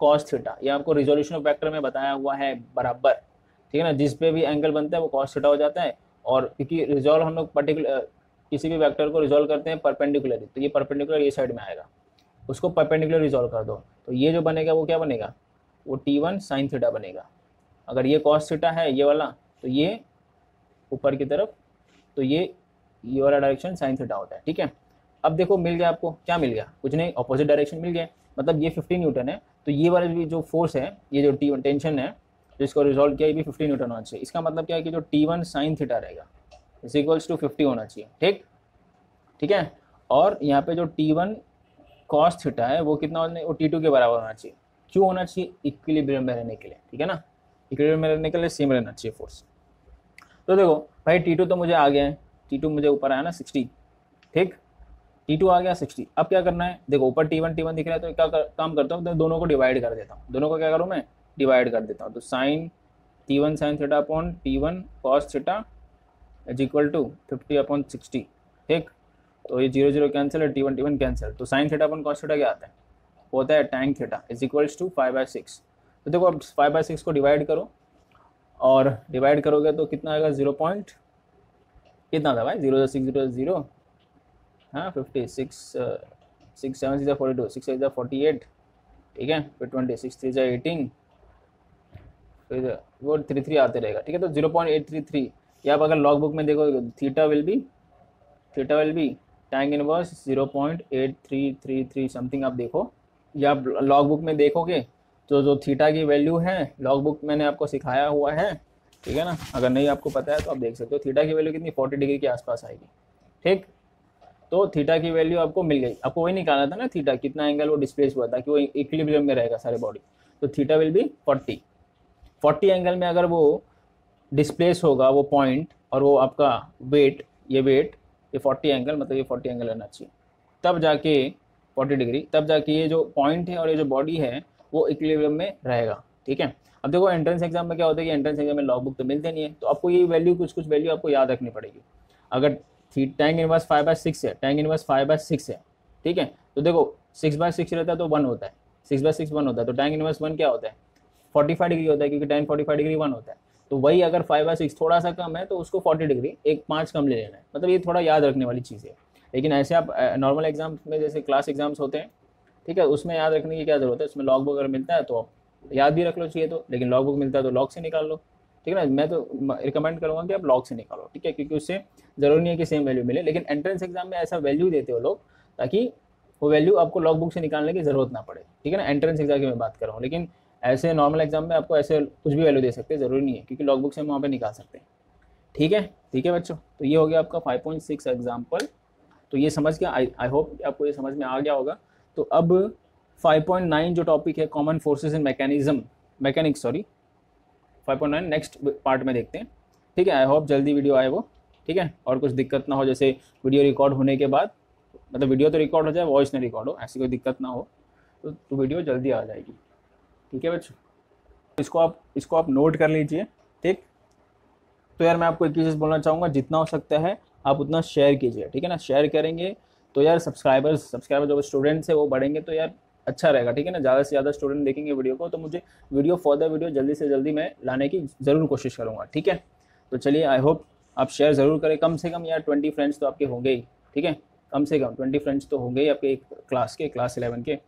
कॉस थीटा। ये आपको रिजोल्यूशन ऑफ वेक्टर में बताया हुआ है बराबर, ठीक है ना, जिस पे भी एंगल बनता है वो कॉस थीटा हो जाता है। और क्योंकि रिजॉल्व हम लोग पर्टिकुलर किसी भी वेक्टर को रिजॉल्व करते हैं परपेंडिकुलरली, तो ये परपेंडिकुलर ये साइड में आएगा, उसको परपेंडिकुलर रिजॉल्व कर दो, तो ये जो बनेगा वो क्या बनेगा, वो T1 साइन थीटा बनेगा। अगर ये कॉस थीटा है ये वाला, तो ये ऊपर की तरफ, तो ये वाला डायरेक्शन साइन थीटा होता है, ठीक है। अब देखो मिल गया आपको, क्या मिल गया, कुछ नहीं, ऑपोजिट डायरेक्शन मिल गया, मतलब ये 50 न्यूटन है, तो ये वाला भी जो फोर्स है, ये जो T1 टेंशन है जिसको रिजॉल्व किया, ये भी 50 न्यूटन होना चाहिए। इसका मतलब क्या है कि जो T1 साइन थीटा रहेगा इज इक्वल्स टू 50 होना चाहिए, ठीक है। और यहाँ पे जो T1 कॉस थीटा है वो कितना होना, वो T2 के बराबर होना चाहिए। क्यों होना चाहिए, इक्विलिब्रियम में रहने के लिए, ठीक है ना, इक्विलिब्रियम में रहने के लिए सेम रहना चाहिए फोर्स। तो देखो भाई T2 तो मुझे आ गया है, T2 मुझे ऊपर आया ना 60, ठीक, T2 आ गया 60। अब क्या करना है, देखो ऊपर T1 दिख रहा है, तो क्या काम करता हूँ, तो दोनों को डिवाइड कर देता हूँ, दोनों को क्या करूँ मैं, डिवाइड कर देता हूँ। तो sine T1 sine theta upon T1 cos theta is equal to 50 upon 60, ठीक। तो ये 0 0 कैंसिल है, T1 कैंसिल, तो sine theta upon cos theta क्या आता है, होता है tan theta is equals to 5/6। तो देखो अब 5/6 को डिवाइड करो, और डिवाइड करोगे तो कितना आएगा, 0 पॉइंट कितना था भाई, 0 0 0 0, हाँ 56 6 7 is 42, 6 is 48, ठीक है, फिर 26 3 is 18, फिर वो 33 आते रहेगा, ठीक है। तो 0.833, या आप अगर लॉग बुक में देखोगे theta will be tan inverse 0.8333 something, आप देखो, या आप लॉग बुक में देखोगे तो जो थीटा की वैल्यू है, लॉग बुक मैंने आपको सिखाया हुआ है, ठीक है ना, अगर नहीं आपको पता है तो आप देख सकते हो, थीटा की वैल्यू कितनी 40 डिग्री के आसपास आएगी, ठीक। तो थीटा की वैल्यू आपको मिल गई, आपको वही निकालना था ना, थीटा कितना एंगल वो डिस्प्लेस हुआ था कि वो इक्विलिब्रियम में रहेगा सारे बॉडी, तो थीटा विल बी 40 एंगल में अगर वो डिस्प्लेस होगा वो पॉइंट, और वो आपका वेट, ये 40 एंगल, मतलब ये 40 एंगल रहना चाहिए, तब जाके 40 डिग्री, तब जाके ये जो पॉइंट है और ये जो बॉडी है वो इक्विलिब्रियम में रहेगा, ठीक है। अब देखो एंट्रेंस एग्जाम में क्या होता है कि एंट्रेंस एग्जाम में लॉग बुक तो मिलते नहीं है, तो आपको ये वैल्यू कुछ वैल्यू आपको याद रखनी पड़ेगी। अगर tan इनवर्स 5/6 है, tan इनवर्स 5/6 है, ठीक है, तो देखो 6/6 रहता है तो 1 होता है, 6/6 1 होता है, तो tan इनवर्स 1 क्या होता है, 45 डिग्री होता है, क्योंकि tan 45 डिग्री 1 होता है। तो वही अगर 5/6 थोड़ा सा कम है तो उसको 40 डिग्री, एक 5 कम ले लेना है, मतलब ये थोड़ा याद रखने वाली चीज़ है। लेकिन ऐसे आप नॉर्मल एग्जाम में जैसे क्लास एग्जाम्स होते हैं, ठीक है, उसमें याद रखने की क्या जरूरत है, उसमें लॉग बुक अगर मिलता है तो याद भी रख लो चाहिए तो, लेकिन लॉग बुक मिलता है तो लॉग से निकाल लो, ठीक है ना। मैं तो रिकमेंड करूँगा कि आप लॉग से निकालो, ठीक है, क्योंकि उससे ज़रूरी नहीं है कि सेम वैल्यू मिले, लेकिन एंट्रेंस एग्जाम में ऐसा वैल्यू देते हो लोग ताकि वो वैल्यू आपको लॉग बुक से निकालने की ज़रूरत ना पड़े, ठीक है ना, एंट्रेंस एग्जाम की मैं बात कर रहा हूँ। लेकिन ऐसे नॉर्मल एग्जाम में आपको ऐसे कुछ भी वैल्यू दे सकते हैं, ज़रूरी नहीं है, क्योंकि लॉग बुक से हम वहाँ पे निकाल सकते हैं, ठीक है बच्चों। तो ये हो गया आपका 5.6 एग्जाम्पल। तो ये समझ गया, आई होप कि आपको ये समझ में आ गया होगा। तो अब 5.9 जो टॉपिक है, common forces in mechanics 5.9 next part में देखते हैं, ठीक है। आई होप जल्दी वीडियो आए वो, ठीक है, और कुछ दिक्कत ना हो, जैसे वीडियो रिकॉर्ड होने के बाद, मतलब वीडियो तो रिकॉर्ड हो जाए, वॉइस ना रिकॉर्ड हो, ऐसी कोई दिक्कत ना हो, तो वीडियो जल्दी आ जाएगी, ठीक है बच्चों। इसको आप नोट कर लीजिए, ठीक। तो यार मैं आपको एक चीज़ बोलना चाहूँगा, जितना हो सकता है आप उतना शेयर कीजिए, ठीक है ना, शेयर करेंगे तो यार सब्सक्राइबर जो स्टूडेंट्स है वो बढ़ेंगे, तो यार अच्छा रहेगा, ठीक है ना, ज़्यादा से ज़्यादा स्टूडेंट देखेंगे वीडियो को, तो मुझे फर्दर वीडियो जल्दी से जल्दी मैं लाने की ज़रूर कोशिश करूँगा, ठीक है। तो चलिए, आई होप आप शेयर ज़रूर करें, कम से कम यार 20 फ्रेंड्स तो आपके होंगे ही, ठीक है, कम से कम 20 फ्रेंड्स तो होंगे ही आपके क्लास 11 के।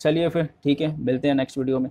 चलिए फिर ठीक है, मिलते हैं नेक्स्ट वीडियो में।